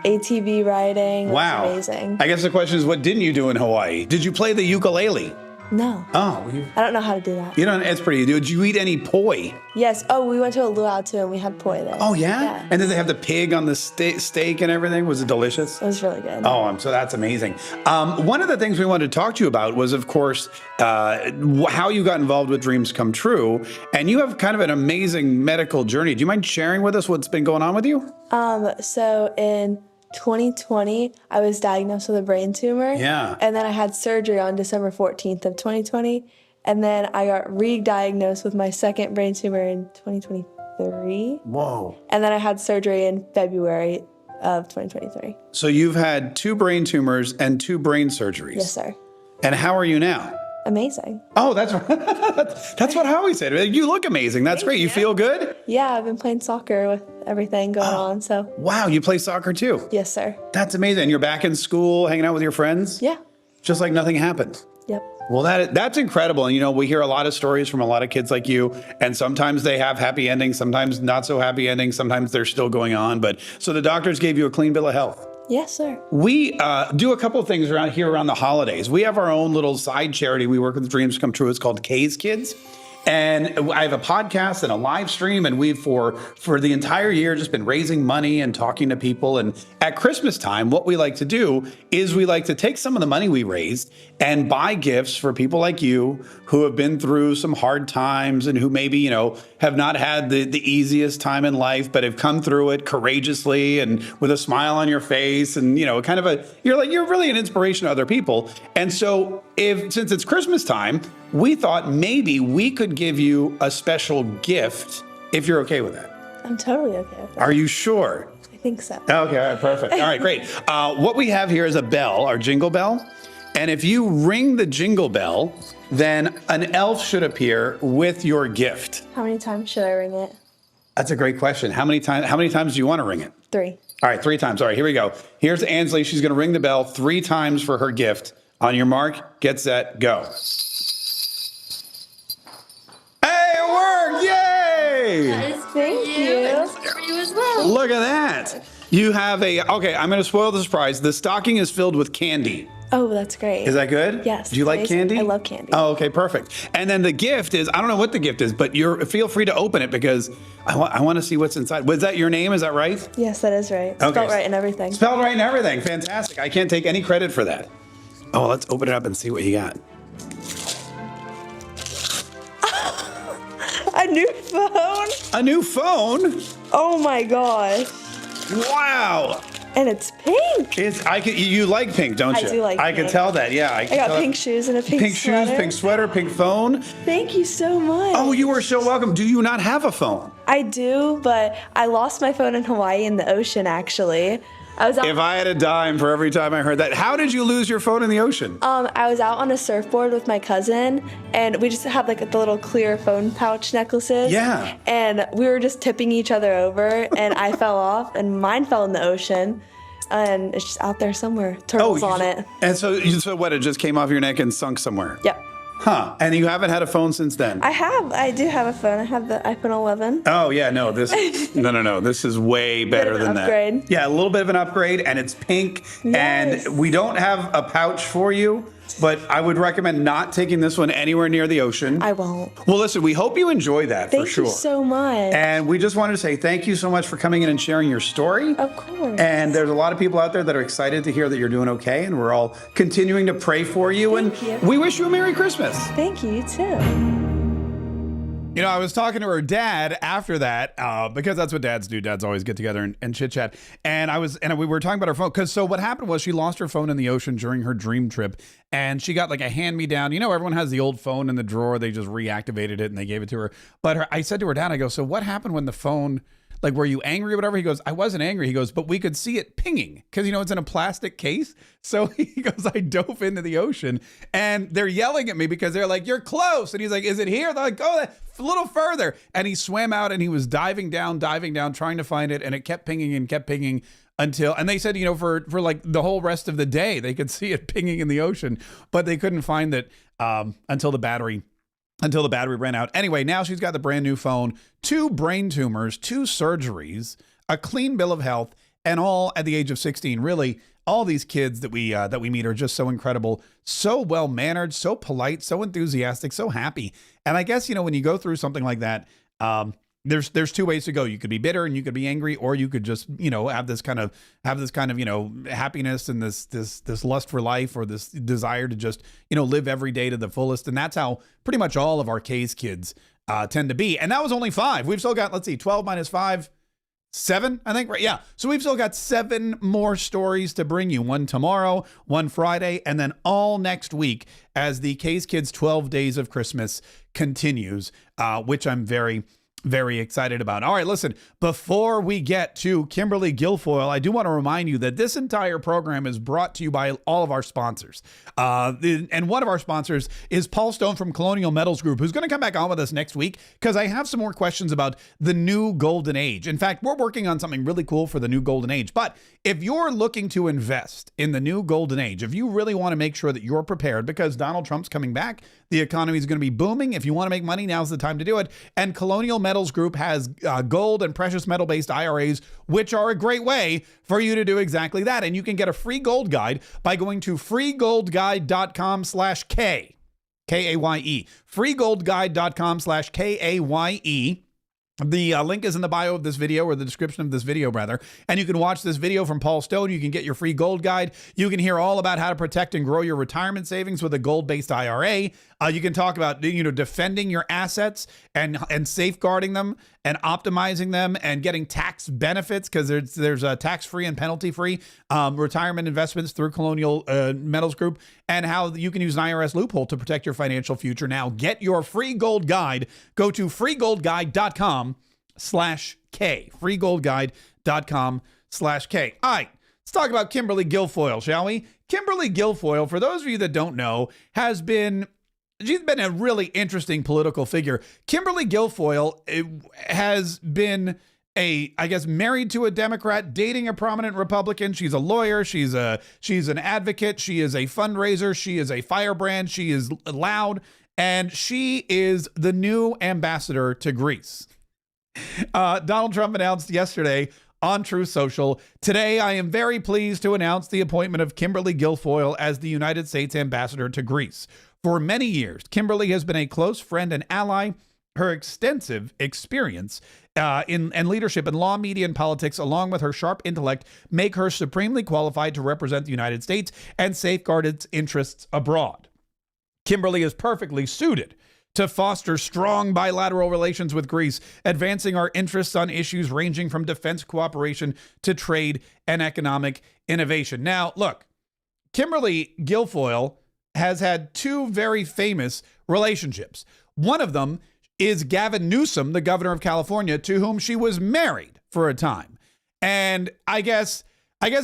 ATV riding. It Wow. was amazing. I guess the question is, what didn't you do in Hawaii? Did you play the ukulele? No. Oh, I don't know how to do that. you don't, it's pretty. Did you eat any poi? Yes. Oh, we went to a luau too, and we had poi there. Oh, yeah? Yeah. And did they have the pig on the steak and everything? Was it delicious? It was really good. Oh, so that's amazing. One of the things we wanted to talk to you about was, of course, how you got involved with Dreams Come True. And you have kind of an amazing medical journey. Do you mind sharing with us what's been going on with you? So in 2020, I was diagnosed with a brain tumor. Yeah. And then I had surgery on December 14th of 2020. And then I got re-diagnosed with my second brain tumor in 2023. Whoa. And then I had surgery in February of 2023. So you've had 2 brain tumors and 2 brain surgeries. Yes, sir. And how are you now? Amazing. Oh, that's that's what Howie said. You look amazing. That's great. You feel good? Yeah, I've been playing soccer with everything going on, so. Wow, you play soccer too? Yes, sir. That's amazing. And you're back in school, hanging out with your friends? Yeah. Just like nothing happened. Yep. Well, that's incredible. And, we hear a lot of stories from a lot of kids like you, and sometimes they have happy endings, sometimes not so happy endings, sometimes they're still going on. But so the doctors gave you a clean bill of health. Yes, sir. We do a couple of things around the holidays. We have our own little side charity. We work with Dreams Come True. It's called Kaye's Kids. And I have a podcast and a live stream, and we've for the entire year just been raising money and talking to people. And at Christmas time, what we like to do is we like to take some of the money we raised and buy gifts for people like you who have been through some hard times and who maybe, have not had the easiest time in life, but have come through it courageously and with a smile on your face. And, you're really an inspiration to other people. And so since it's Christmas time, we thought maybe we could give you a special gift if you're okay with that. I'm totally okay with that. Are you sure? I think so. Okay, all right, perfect. All right, great. What we have here is a bell, our jingle bell. And if you ring the jingle bell, then an elf should appear with your gift. How many times should I ring it? That's a great question. How many times do you want to ring it? 3. All right, 3 times. All right, here we go. Here's Ansley. She's going to ring the bell 3 times for her gift. On your mark, get set, go. Hey, it worked! Yay! Thank you. For you as well. Look at that. You have okay, I'm going to spoil the surprise. The stocking is filled with candy. Oh, that's great. Is that good? Yes. Do you like amazing. candy? I love candy. Oh, okay, perfect. And then the gift is, I don't know what the gift is, but feel free to open it because I want to see what's inside. Was that your name? Is that right? Yes, that is right. Okay. Spelled right and everything. Spelled right and everything. Fantastic. I can't take any credit for that. Oh, let's open it up and see what you got. A new phone? A new phone? Oh my gosh. Wow. And it's pink. You like pink, don't you? I do like I can pink. tell that, yeah. I got pink shoes and a pink sweater. shoes, pink sweater, pink phone. Thank you so much. Oh, you are so welcome. Do you not have a phone? I do, but I lost my phone in Hawaii in the ocean, actually. I was out. If I had a dime for every time I heard that. How did you lose your phone in the ocean? I was out on a surfboard with my cousin, and we just had like the little clear phone pouch necklaces. Yeah. And we were just tipping each other over, and I fell off, and mine fell in the ocean, and it's just out there somewhere. Turtles on it. And so what? It just came off your neck and sunk somewhere. Yep. Huh. And you haven't had a phone since then? I do have a phone. I have the iPhone 11. Oh, yeah, no, no. This is way better than that. Upgrade. Yeah, a little bit of an upgrade, and it's pink. Yes. And we don't have a pouch for you, but I would recommend not taking this one anywhere near the ocean. I won't. Well, listen, we hope you enjoy that for sure. Thank you so much. And we just wanted to say thank you so much for coming in and sharing your story. Of course. And there's a lot of people out there that are excited to hear that you're doing okay, and we're all continuing to pray for you. Thank you. We wish you a Merry Christmas. Thank you, you too. You know, I was talking to her dad after that because that's what dads do. Dads always get together and chit chat. And we were talking about her phone because so what happened was she lost her phone in the ocean during her dream trip, and she got like a hand me down. You know, everyone has the old phone in the drawer. They just reactivated it and they gave it to her. But I said to her dad, I go, so what happened when the phone? Like, were you angry or whatever? He goes, I wasn't angry. He goes, but we could see it pinging because, you know, it's in a plastic case. So he goes, I dove into the ocean and they're yelling at me because they're like, you're close. And he's like, is it here? They're like, go a little further. And he swam out and he was diving down, trying to find it. And it kept pinging until, and they said, you know, for like the whole rest of the day, they could see it pinging in the ocean, but they couldn't find it until the battery ran out. Anyway, now she's got the brand new phone, 2 brain tumors, 2 surgeries, a clean bill of health, and all at the age of 16. Really, all these kids that we meet are just so incredible, so well-mannered, so polite, so enthusiastic, so happy. And I guess, you know, when you go through something like that, there's 2 ways to go. You could be bitter and you could be angry, or you could just, you know, have this kind of, you know, happiness and this lust for life, or this desire to just, you know, live every day to the fullest. And that's how pretty much all of our Kaye's kids tend to be. And that was only 5. We've still got, let's see, 12 minus 5, 7, I think, right? Yeah. So we've still got 7 more stories to bring you. 1 tomorrow, 1 Friday, and then all next week as the Kaye's Kids 12 Days of Christmas continues, which I'm very, very excited about. All right, listen, before we get to Kimberly Guilfoyle, I do want to remind you that this entire program is brought to you by all of our sponsors. And one of our sponsors is Paul Stone from Colonial Metals Group, who's going to come back on with us next week because I have some more questions about the new golden age. In fact, we're working on something really cool for the new golden age. But if you're looking to invest in the new golden age, if you really want to make sure that you're prepared because Donald Trump's coming back, the economy is going to be booming. If you want to make money, now's the time to do it. And Colonial Metals Group has gold and precious metal-based IRAs, which are a great way for you to do exactly that. And you can get a free gold guide by going to freegoldguide.com/K, Kaye, freegoldguide.com/Kaye. The link is in the bio of this video, or the description of this video, rather. And you can watch this video from Paul Stone. You can get your free gold guide. You can hear all about how to protect and grow your retirement savings with a gold-based IRA. You can talk about, you know, defending your assets and safeguarding them and optimizing them and getting tax benefits, because there's a tax-free and penalty-free retirement investments through Colonial Metals Group, and how you can use an IRS loophole to protect your financial future. Now, get your free gold guide. Go to freegoldguide.com/K, freegoldguide.com/K. All right, let's talk about Kimberly Guilfoyle, shall we? Kimberly Guilfoyle, for those of you that don't know, she's been a really interesting political figure. Kimberly Guilfoyle has been married to a Democrat, dating a prominent Republican. She's a lawyer. She's an advocate. She is a fundraiser. She is a firebrand. She is loud, and she is the new ambassador to Greece. Donald Trump announced yesterday on Truth Social. Today, I am very pleased to announce the appointment of Kimberly Guilfoyle as the United States ambassador to Greece. For many years, Kimberly has been a close friend and ally. Her extensive experience in leadership in law, media, and politics, along with her sharp intellect, make her supremely qualified to represent the United States and safeguard its interests abroad. Kimberly is perfectly suited to foster strong bilateral relations with Greece, advancing our interests on issues ranging from defense cooperation to trade and economic innovation. Now, look, Kimberly Guilfoyle has had two very famous relationships. One of them is Gavin Newsom, the governor of California, to whom she was married for a time. And I guess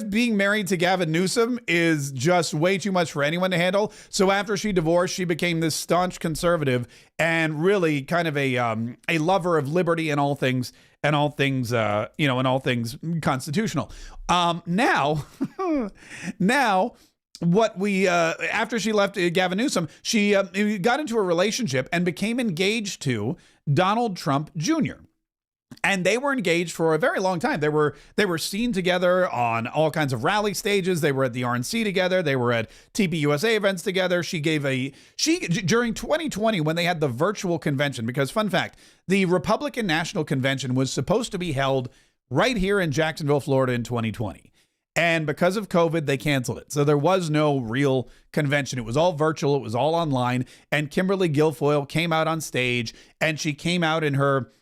being married to Gavin Newsom is just way too much for anyone to handle. So after she divorced, she became this staunch conservative and really kind of a lover of liberty and all things constitutional. Now, after she left Gavin Newsom, she got into a relationship and became engaged to Donald Trump Jr. And they were engaged for a very long time. They were seen together on all kinds of rally stages. They were at the RNC together. They were at TPUSA events together. During 2020, when they had the virtual convention, because fun fact, the Republican National Convention was supposed to be held right here in Jacksonville, Florida in 2020. And because of COVID, they canceled it. So there was no real convention. It was all virtual. It was all online. And Kimberly Guilfoyle came out on stage, and she came out in her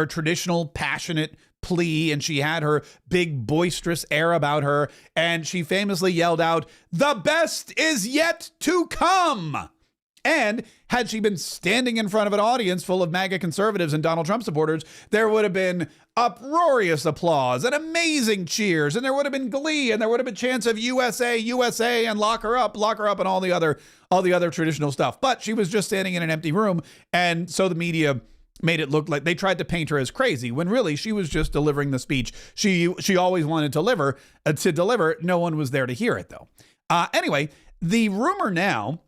traditional passionate plea, and she had her big boisterous air about her. And she famously yelled out, "The best is yet to come." And had she been standing in front of an audience full of MAGA conservatives and Donald Trump supporters, there would have been uproarious applause and amazing cheers, and there would have been glee, and there would have been chants of USA, USA, and lock her up, and all the other traditional stuff. But she was just standing in an empty room, and so the media made it look like they tried to paint her as crazy, when really she was just delivering the speech she always wanted to deliver. No one was there to hear it, though. Anyway, the rumor now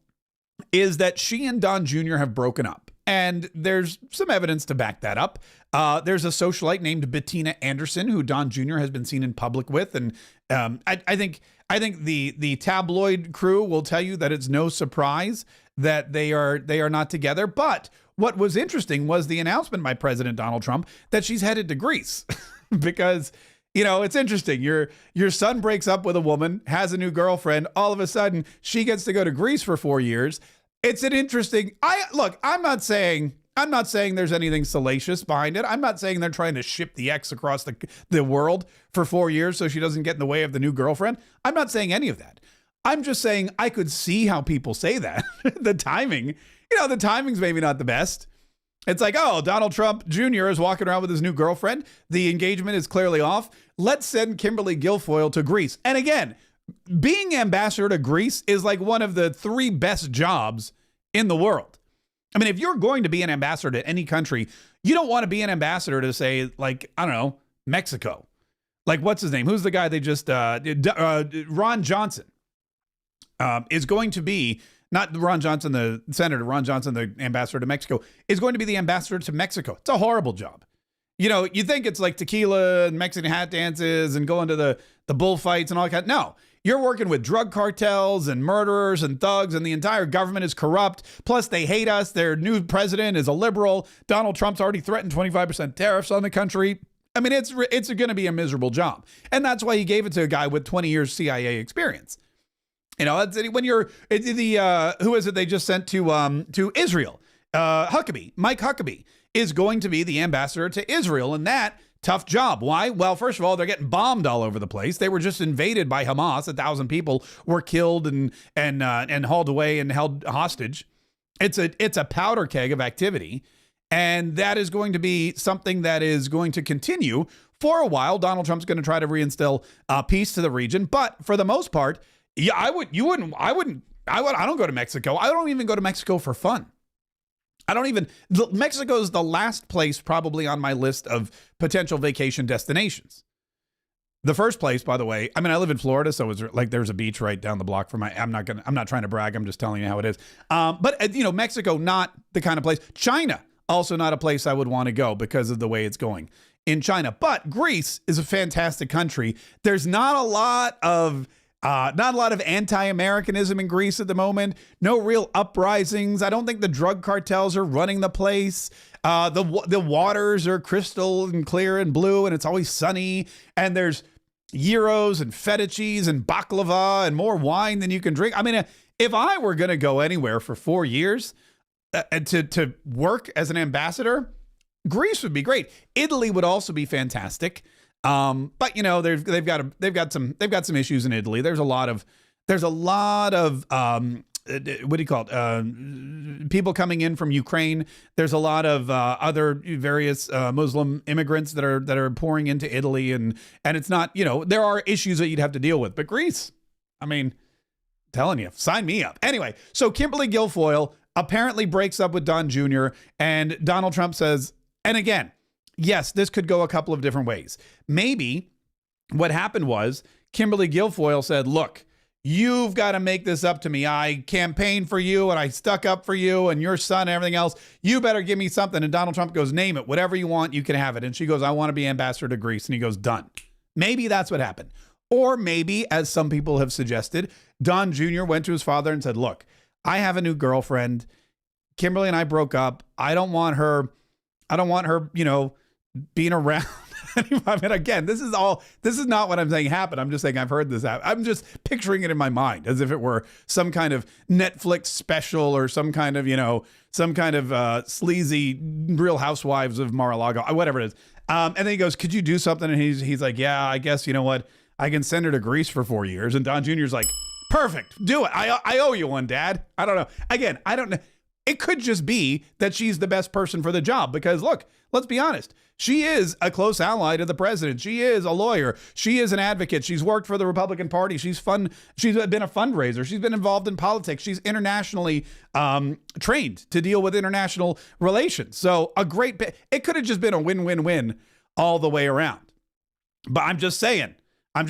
is that she and Don Jr. have broken up. And there's some evidence to back that up. There's a socialite named Bettina Anderson, who Don Jr. has been seen in public with. And I think the tabloid crew will tell you that it's no surprise that they are not together. But what was interesting was the announcement by President Donald Trump that she's headed to Greece because, it's interesting. Your son breaks up with a woman, has a new girlfriend. All of a sudden, she gets to go to Greece for 4 years. It's an interesting. I'm not saying there's anything salacious behind it. I'm not saying they're trying to ship the ex across the world for 4 years so she doesn't get in the way of the new girlfriend. I'm not saying any of that. I'm just saying I could see how people say that. The timing, the timing's maybe not the best. It's like, oh, Donald Trump Jr. is walking around with his new girlfriend. The engagement is clearly off. Let's send Kimberly Guilfoyle to Greece. And again, being ambassador to Greece is like one of the 3 best jobs in the world. I mean, if you're going to be an ambassador to any country, you don't want to be an ambassador to, say, like, I don't know, Mexico. Like, what's his name? Who's the guy they just, Ron Johnson is going to be, not Ron Johnson, the senator, Ron Johnson, the ambassador to Mexico, is going to be the ambassador to Mexico. It's a horrible job. You think it's like tequila and Mexican hat dances and going to the bullfights and all that. No, you're working with drug cartels and murderers and thugs, and the entire government is corrupt. Plus, they hate us. Their new president is a liberal. Donald Trump's already threatened 25% tariffs on the country. I mean, it's going to be a miserable job. And that's why he gave it to a guy with 20 years CIA experience. When you're who is it they just sent to Israel? Mike Huckabee is going to be the ambassador to Israel, and that tough job. Why? Well, first of all, they're getting bombed all over the place. They were just invaded by Hamas. 1,000 people were killed and hauled away and held hostage. It's a powder keg of activity, and that is going to be something that is going to continue for a while. Donald Trump's going to try to reinstill peace to the region, but for the most part, yeah, I don't go to Mexico. I don't even go to Mexico for fun. Mexico is the last place probably on my list of potential vacation destinations. The first place, by the way, I mean, I live in Florida, so it's like there's a beach right down the block from I'm not trying to brag. I'm just telling you how it is. But Mexico, not the kind of place. China, also not a place I would want to go because of the way it's going in China. But Greece is a fantastic country. There's not a lot of anti-Americanism in Greece at the moment. No real uprisings. I don't think the drug cartels are running the place. The waters are crystal and clear and blue, and it's always sunny. And there's gyros and feta cheese and baklava and more wine than you can drink. I mean, if I were going to go anywhere for 4 years to work as an ambassador, Greece would be great. Italy would also be fantastic. But you know, they've got some issues in Italy. There's a lot of what do you call it? People coming in from Ukraine. There's a lot of other various Muslim immigrants that are pouring into Italy, and it's not, you know, there are issues that you'd have to deal with. But Greece, I mean, telling you, sign me up. Anyway, so Kimberly Guilfoyle apparently breaks up with Don Jr. and Donald Trump says, and again, yes, this could go a couple of different ways. Maybe what happened was Kimberly Guilfoyle said, look, you've got to make this up to me. I campaigned for you and I stuck up for you and your son and everything else. You better give me something. And Donald Trump goes, name it. Whatever you want, you can have it. And she goes, I want to be ambassador to Greece. And he goes, done. Maybe that's what happened. Or maybe, as some people have suggested, Don Jr. went to his father and said, look, I have a new girlfriend. Kimberly and I broke up. I don't want her, you know, being around. I mean, again, this is not what I'm saying happened. I'm just saying I've heard this happen. I'm just picturing it in my mind as if it were some kind of Netflix special or some kind of, you know, sleazy Real Housewives of Mar-a-Lago, whatever it is. And then he goes, could you do something? And he's like, yeah, I guess, you know what? I can send her to Greece for 4 years. And Don Jr.'s like, perfect. Do it. I owe you one, Dad. I don't know. Again, I don't know. It could just be that she's the best person for the job because, look, let's be honest. She is a close ally to the president. She is a lawyer. She is an advocate. She's worked for the Republican Party. She's been a fundraiser. She's been involved in politics. She's internationally trained to deal with international relations. So it could have just been a win-win-win all the way around. But I'm just saying,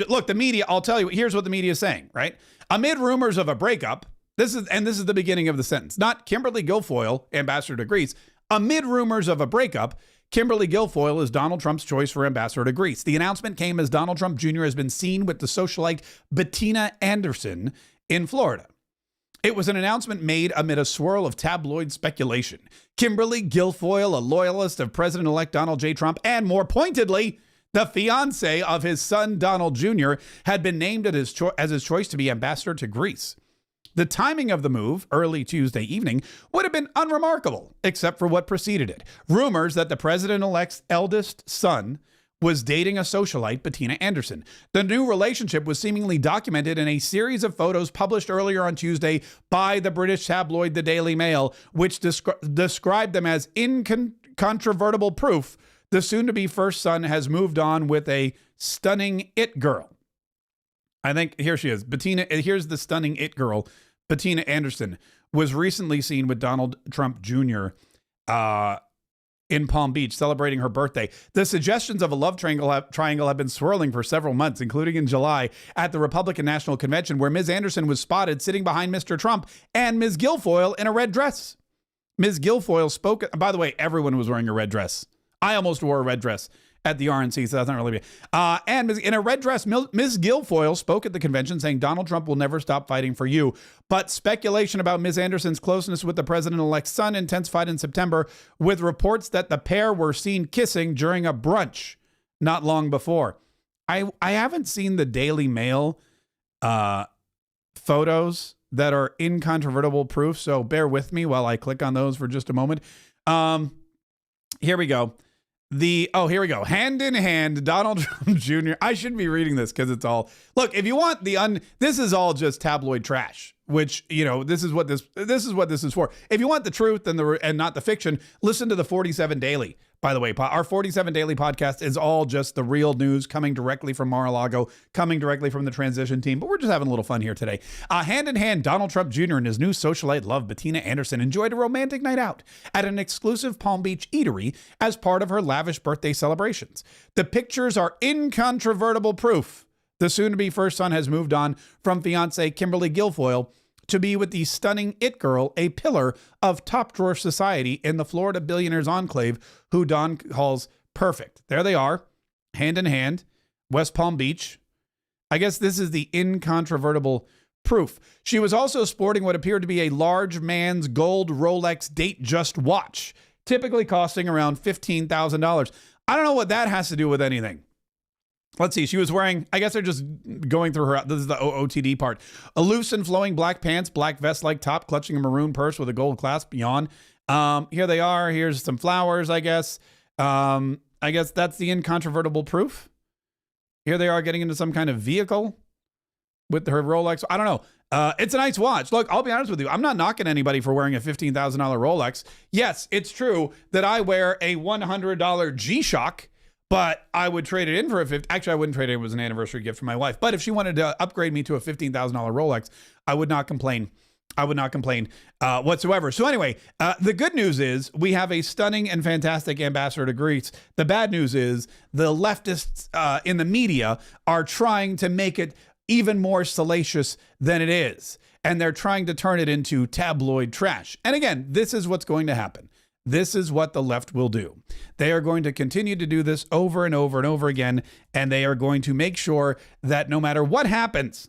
look, the media, I'll tell you, here's what the media is saying, right? Amid rumors of a breakup, this is the beginning of the sentence, not Kimberly Guilfoyle, ambassador to Greece. Amid rumors of a breakup, Kimberly Guilfoyle is Donald Trump's choice for ambassador to Greece. The announcement came as Donald Trump Jr. has been seen with the socialite Bettina Anderson in Florida. It was an announcement made amid a swirl of tabloid speculation. Kimberly Guilfoyle, a loyalist of President-elect Donald J. Trump, and more pointedly, the fiancé of his son Donald Jr., had been named as his choice to be ambassador to Greece. The timing of the move, early Tuesday evening, would have been unremarkable, except for what preceded it. Rumors that the president-elect's eldest son was dating a socialite, Bettina Anderson. The new relationship was seemingly documented in a series of photos published earlier on Tuesday by the British tabloid The Daily Mail, which described them as incontrovertible proof the soon-to-be first son has moved on with a stunning it girl. I think here she is. Here's the stunning it girl. Bettina Anderson was recently seen with Donald Trump Jr. In Palm Beach celebrating her birthday. The suggestions of a love triangle have been swirling for several months, including in July at the Republican National Convention, where Ms. Anderson was spotted sitting behind Mr. Trump and Ms. Guilfoyle in a red dress. Ms. Guilfoyle spoke. By the way, everyone was wearing a red dress. I almost wore a red dress at the RNC, so that's not really and in a red dress, Ms. Guilfoyle spoke at the convention saying Donald Trump will never stop fighting for you. But speculation about Ms. Anderson's closeness with the president-elect's son intensified in September, with reports that the pair were seen kissing during a brunch not long before. I haven't seen the Daily Mail photos that are incontrovertible proof, so bear with me while I click on those for just a moment. Here we go. Here we go. Hand in hand, Donald Trump Jr. I shouldn't be reading this because it's all, look, if you want this is all just tabloid trash, which, you know, this is what this is for. If you want the truth and not the fiction, listen to the 47 Daily. By the way, our 47 Daily podcast is all just the real news coming directly from Mar-a-Lago, coming directly from the transition team. But we're just having a little fun here today. Hand in hand, Donald Trump Jr. and his new socialite love, Bettina Anderson, enjoyed a romantic night out at an exclusive Palm Beach eatery as part of her lavish birthday celebrations. The pictures are incontrovertible proof the soon-to-be first son has moved on from fiancée Kimberly Guilfoyle to be with the stunning it girl, a pillar of top-drawer society in the Florida billionaires enclave, who Don calls Perfect. There they are, hand in hand, West Palm Beach. I guess this is the incontrovertible proof. She was also sporting what appeared to be a large man's gold Rolex Datejust watch, typically costing around $15,000. I don't know what that has to do with anything. Let's see. She was wearing, I guess they're just going through her, this is the OOTD part. A loose and flowing black pants, black vest-like top, clutching a maroon purse with a gold clasp beyond. Here they are. Here's some flowers, I guess. I guess that's the incontrovertible proof. Here they are getting into some kind of vehicle with her Rolex. I don't know. It's a nice watch. Look, I'll be honest with you. I'm not knocking anybody for wearing a $15,000 Rolex. Yes, it's true that I wear a $100 G-Shock, but I would trade it in for a actually, I wouldn't trade it. It was an anniversary gift for my wife. But if she wanted to upgrade me to a $15,000 Rolex, I would not complain. I would not complain whatsoever. So anyway, the good news is we have a stunning and fantastic ambassador to Greece. The bad news is the leftists in the media are trying to make it even more salacious than it is. And they're trying to turn it into tabloid trash. And again, this is what's going to happen. This is what the left will do. They are going to continue to do this over and over and over again. And they are going to make sure that no matter what happens,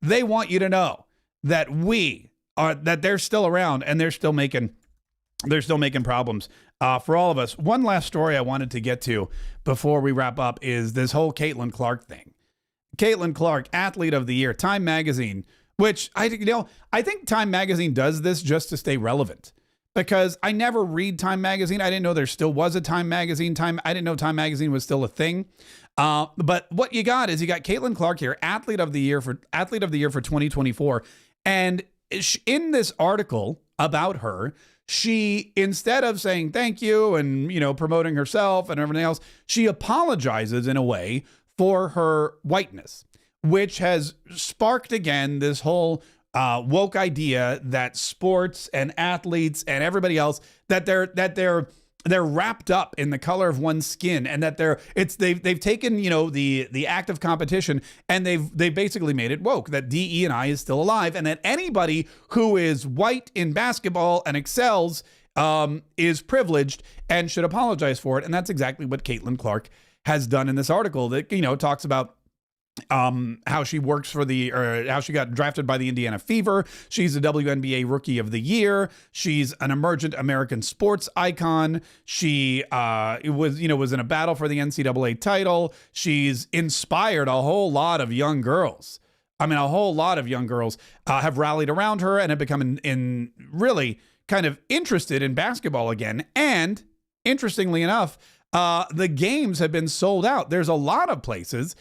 they want you to know that that they're still around and they're still making problems for all of us. One last story I wanted to get to before we wrap up is this whole Caitlin Clark thing. Caitlin Clark, Athlete of the Year, Time Magazine, which I think Time Magazine does this just to stay relevant, because I never read Time Magazine. I didn't know there still was a Time Magazine. I didn't know Time Magazine was still a thing. But what you got is you got Caitlin Clark here, Athlete of the Year for 2024. And in this article about her, she, instead of saying thank you and, promoting herself and everything else, she apologizes in a way for her whiteness, which has sparked again this whole woke idea that sports and athletes and everybody else, that they're wrapped up in the color of one's skin, and that they've taken, the act of competition, and they've basically made it woke, that DE&I is still alive, and that anybody who is white in basketball and excels is privileged and should apologize for it. And that's exactly what Caitlin Clark has done in this article that, talks about how she works for how she got drafted by the Indiana Fever. She's a WNBA Rookie of the Year. She's an emergent American sports icon. She was in a battle for the NCAA title. She's inspired a whole lot of young girls. A whole lot of young girls have rallied around her and have become in really kind of interested in basketball again. And interestingly enough, the games have been sold out. There's a lot of places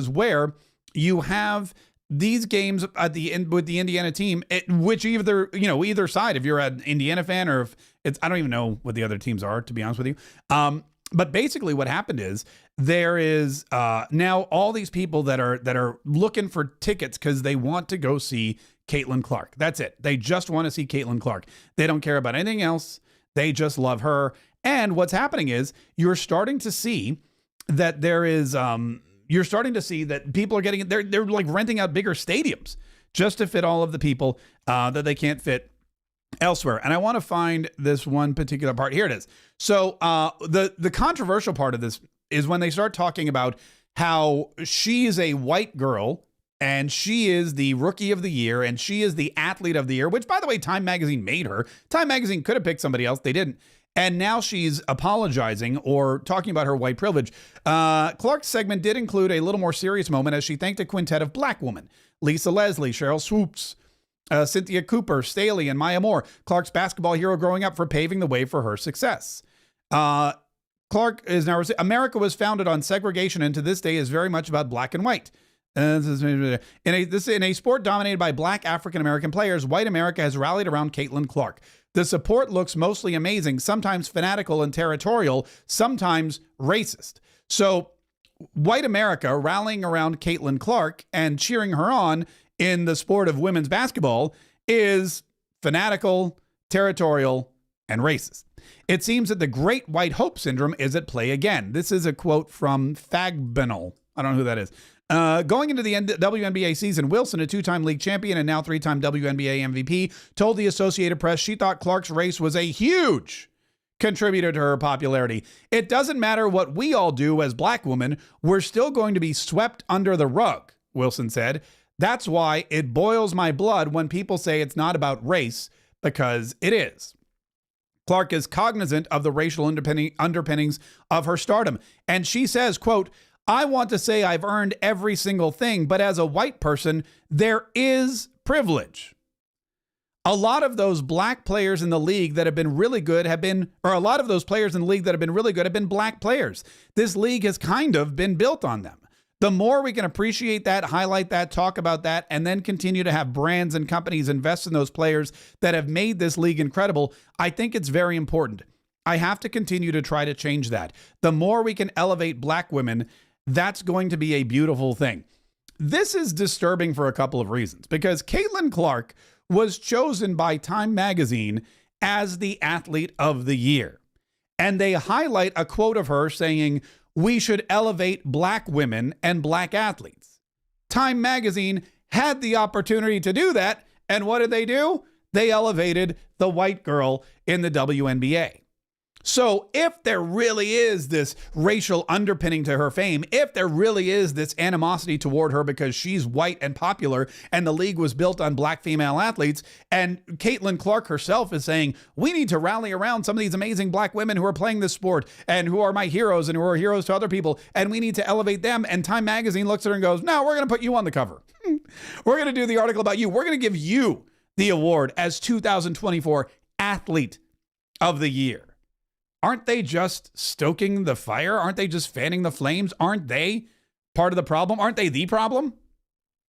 where you have these games at the end with the Indiana team, which either side, if you're an Indiana fan or if it's, I don't even know what the other teams are, to be honest with you. But basically what happened is there is now all these people that are looking for tickets because they want to go see Caitlin Clark. That's it. They just want to see Caitlin Clark. They don't care about anything else. They just love her. And what's happening is you're starting to see that people are getting, they're like renting out bigger stadiums just to fit all of the people that they can't fit elsewhere. And I want to find this one particular part. Here it is. So the controversial part of this is when they start talking about how she is a white girl and she is the Rookie of the Year and she is the Athlete of the Year, which, by the way, Time Magazine made her. Time Magazine could have picked somebody else. They didn't. And now she's apologizing or talking about her white privilege. Clark's segment did include a little more serious moment as she thanked a quintet of black women: Lisa Leslie, Cheryl Swoops, Cynthia Cooper, Staley, and Maya Moore, Clark's basketball hero growing up, for paving the way for her success. Clark is now, America was founded on segregation and to this day is very much about black and white. In a sport dominated by black African-American players, white America has rallied around Caitlin Clark. The support looks mostly amazing, sometimes fanatical and territorial, sometimes racist. So white America rallying around Caitlin Clark and cheering her on in the sport of women's basketball is fanatical, territorial, and racist. It seems that the Great White Hope Syndrome is at play again. This is a quote from Fagbinal. I don't know who that is. Going into the WNBA season, Wilson, a two-time league champion and now three-time WNBA MVP, told the Associated Press she thought Clark's race was a huge contributed to her popularity. It doesn't matter what we all do as black women, we're still going to be swept under the rug, Wilson said. That's why it boils my blood when people say it's not about race, because it is. Clark is cognizant of the racial underpinnings of her stardom. And she says, quote, I want to say I've earned every single thing, but as a white person, there is privilege. A lot of those black players in the league that have been really good have been black players. This league has kind of been built on them. The more we can appreciate that, highlight that, talk about that, and then continue to have brands and companies invest in those players that have made this league incredible, I think it's very important. I have to continue to try to change that. The more we can elevate black women, that's going to be a beautiful thing. This is disturbing for a couple of reasons, because Caitlin Clark was chosen by Time Magazine as the Athlete of the Year. And they highlight a quote of her saying, we should elevate black women and black athletes. Time Magazine had the opportunity to do that. And what did they do? They elevated the white girl in the WNBA. So if there really is this racial underpinning to her fame, if there really is this animosity toward her because she's white and popular and the league was built on black female athletes, and Caitlin Clark herself is saying, we need to rally around some of these amazing black women who are playing this sport and who are my heroes and who are heroes to other people, and we need to elevate them. And Time Magazine looks at her and goes, no, we're going to put you on the cover. We're going to do the article about you. We're going to give you the award as 2024 Athlete of the Year. Aren't they just stoking the fire? Aren't they just fanning the flames? Aren't they part of the problem? Aren't they the problem?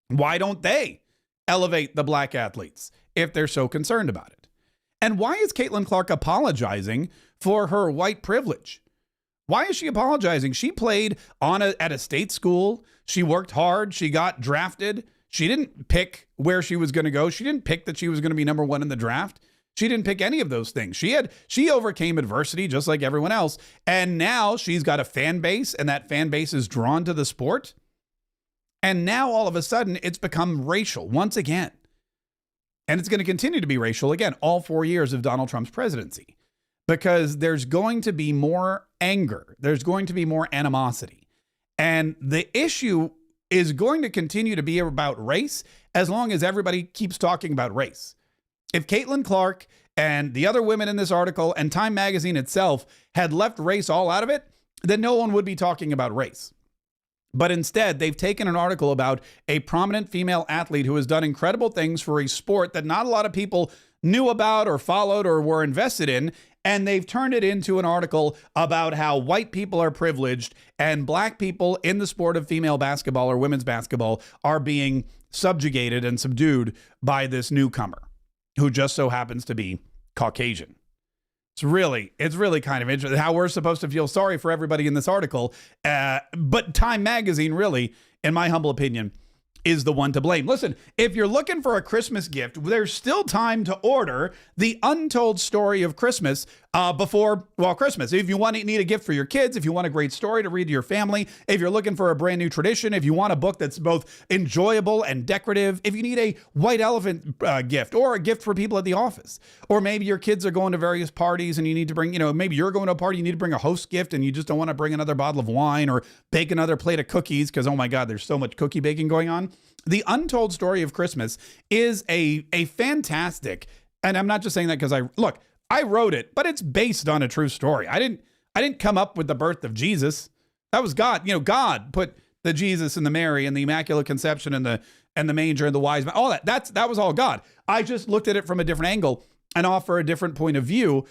Why don't they elevate the black athletes if they're so concerned about it? And why is Caitlin Clark apologizing for her white privilege? Why is she apologizing? She played at a state school. She worked hard. She got drafted. She didn't pick where she was going to go. She didn't pick that she was going to be number one in the draft. She didn't pick any of those things. She overcame adversity just like everyone else. And now she's got a fan base, and that fan base is drawn to the sport. And now all of a sudden it's become racial once again. And it's going to continue to be racial again, all 4 years of Donald Trump's presidency, because there's going to be more anger. There's going to be more animosity. And the issue is going to continue to be about race as long as everybody keeps talking about race. If Caitlin Clark and the other women in this article and Time Magazine itself had left race all out of it, then no one would be talking about race. But instead, they've taken an article about a prominent female athlete who has done incredible things for a sport that not a lot of people knew about or followed or were invested in, and they've turned it into an article about how white people are privileged and black people in the sport of female basketball or women's basketball are being subjugated and subdued by this newcomer who just so happens to be Caucasian. It's really kind of interesting how we're supposed to feel sorry for everybody in this article. But Time Magazine really, in my humble opinion, is the one to blame. Listen, if you're looking for a Christmas gift, there's still time to order the Untold Story of Christmas before Christmas. If you need a gift for your kids, if you want a great story to read to your family, if you're looking for a brand new tradition, if you want a book that's both enjoyable and decorative, if you need a white elephant gift or a gift for people at the office, or maybe your kids are going to various parties and you need to bring, maybe you're going to a party, you need to bring a host gift and you just don't want to bring another bottle of wine or bake another plate of cookies because, oh my God, there's so much cookie baking going on. The Untold Story of Christmas is a fantastic, and I'm not just saying that because I wrote it, but it's based on a true story. I didn't come up with the birth of Jesus. That was God. God put the Jesus and the Mary and the Immaculate Conception and the manger and the wise men, all that. That was all God. I just looked at it from a different angle and offer a different point of view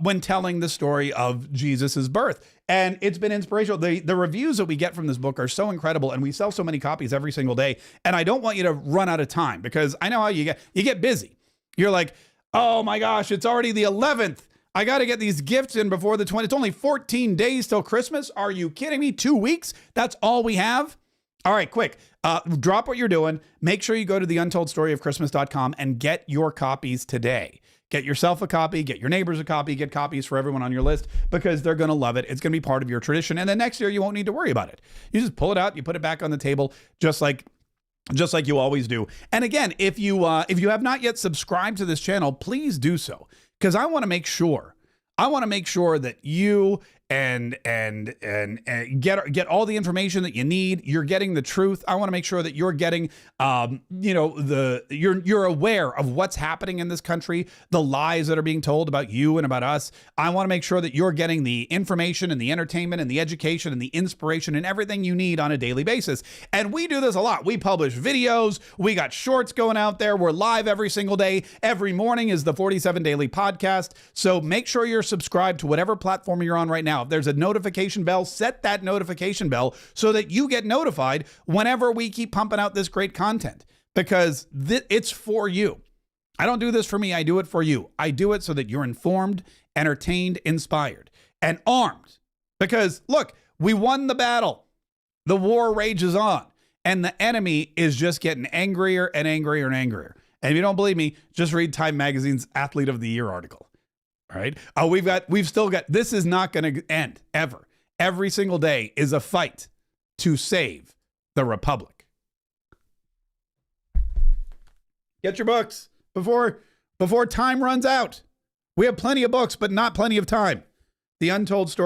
when telling the story of Jesus's birth. And it's been inspirational. The reviews that we get from this book are so incredible, and we sell so many copies every single day. And I don't want you to run out of time because I know how you get busy. You're like, oh my gosh, it's already the 11th. I got to get these gifts in before the 20th. It's only 14 days till Christmas. Are you kidding me? 2 weeks? That's all we have? All right, quick. Drop what you're doing. Make sure you go to theuntoldstoryofchristmas.com and get your copies today. Get yourself a copy, get your neighbors a copy, get copies for everyone on your list because they're going to love it. It's going to be part of your tradition. And then next year, you won't need to worry about it. You just pull it out, you put it back on the table, just like you always do. And again, if you have not yet subscribed to this channel, please do so because I want to make sure I want to make sure that you and get all the information that you need. You're getting the truth. I want to make sure that you're getting, you're aware of what's happening in this country, the lies that are being told about you and about us. I want to make sure that you're getting the information and the entertainment and the education and the inspiration and everything you need on a daily basis. And we do this a lot. We publish videos. We got shorts going out there. We're live every single day. Every morning is the 47 Daily Podcast. So make sure you're subscribed to whatever platform you're on right now. If there's a notification bell, set that notification bell so that you get notified whenever we keep pumping out this great content, because it's for you. I don't do this for me. I do it for you. I do it so that you're informed, entertained, inspired, and armed. Because look, we won the battle. The war rages on, and the enemy is just getting angrier and angrier and angrier. And if you don't believe me, just read Time Magazine's Athlete of the Year article. All right. We've still got, this is not going to end ever. Every single day is a fight to save the Republic. Get your books before time runs out. We have plenty of books, but not plenty of time. The Untold Story.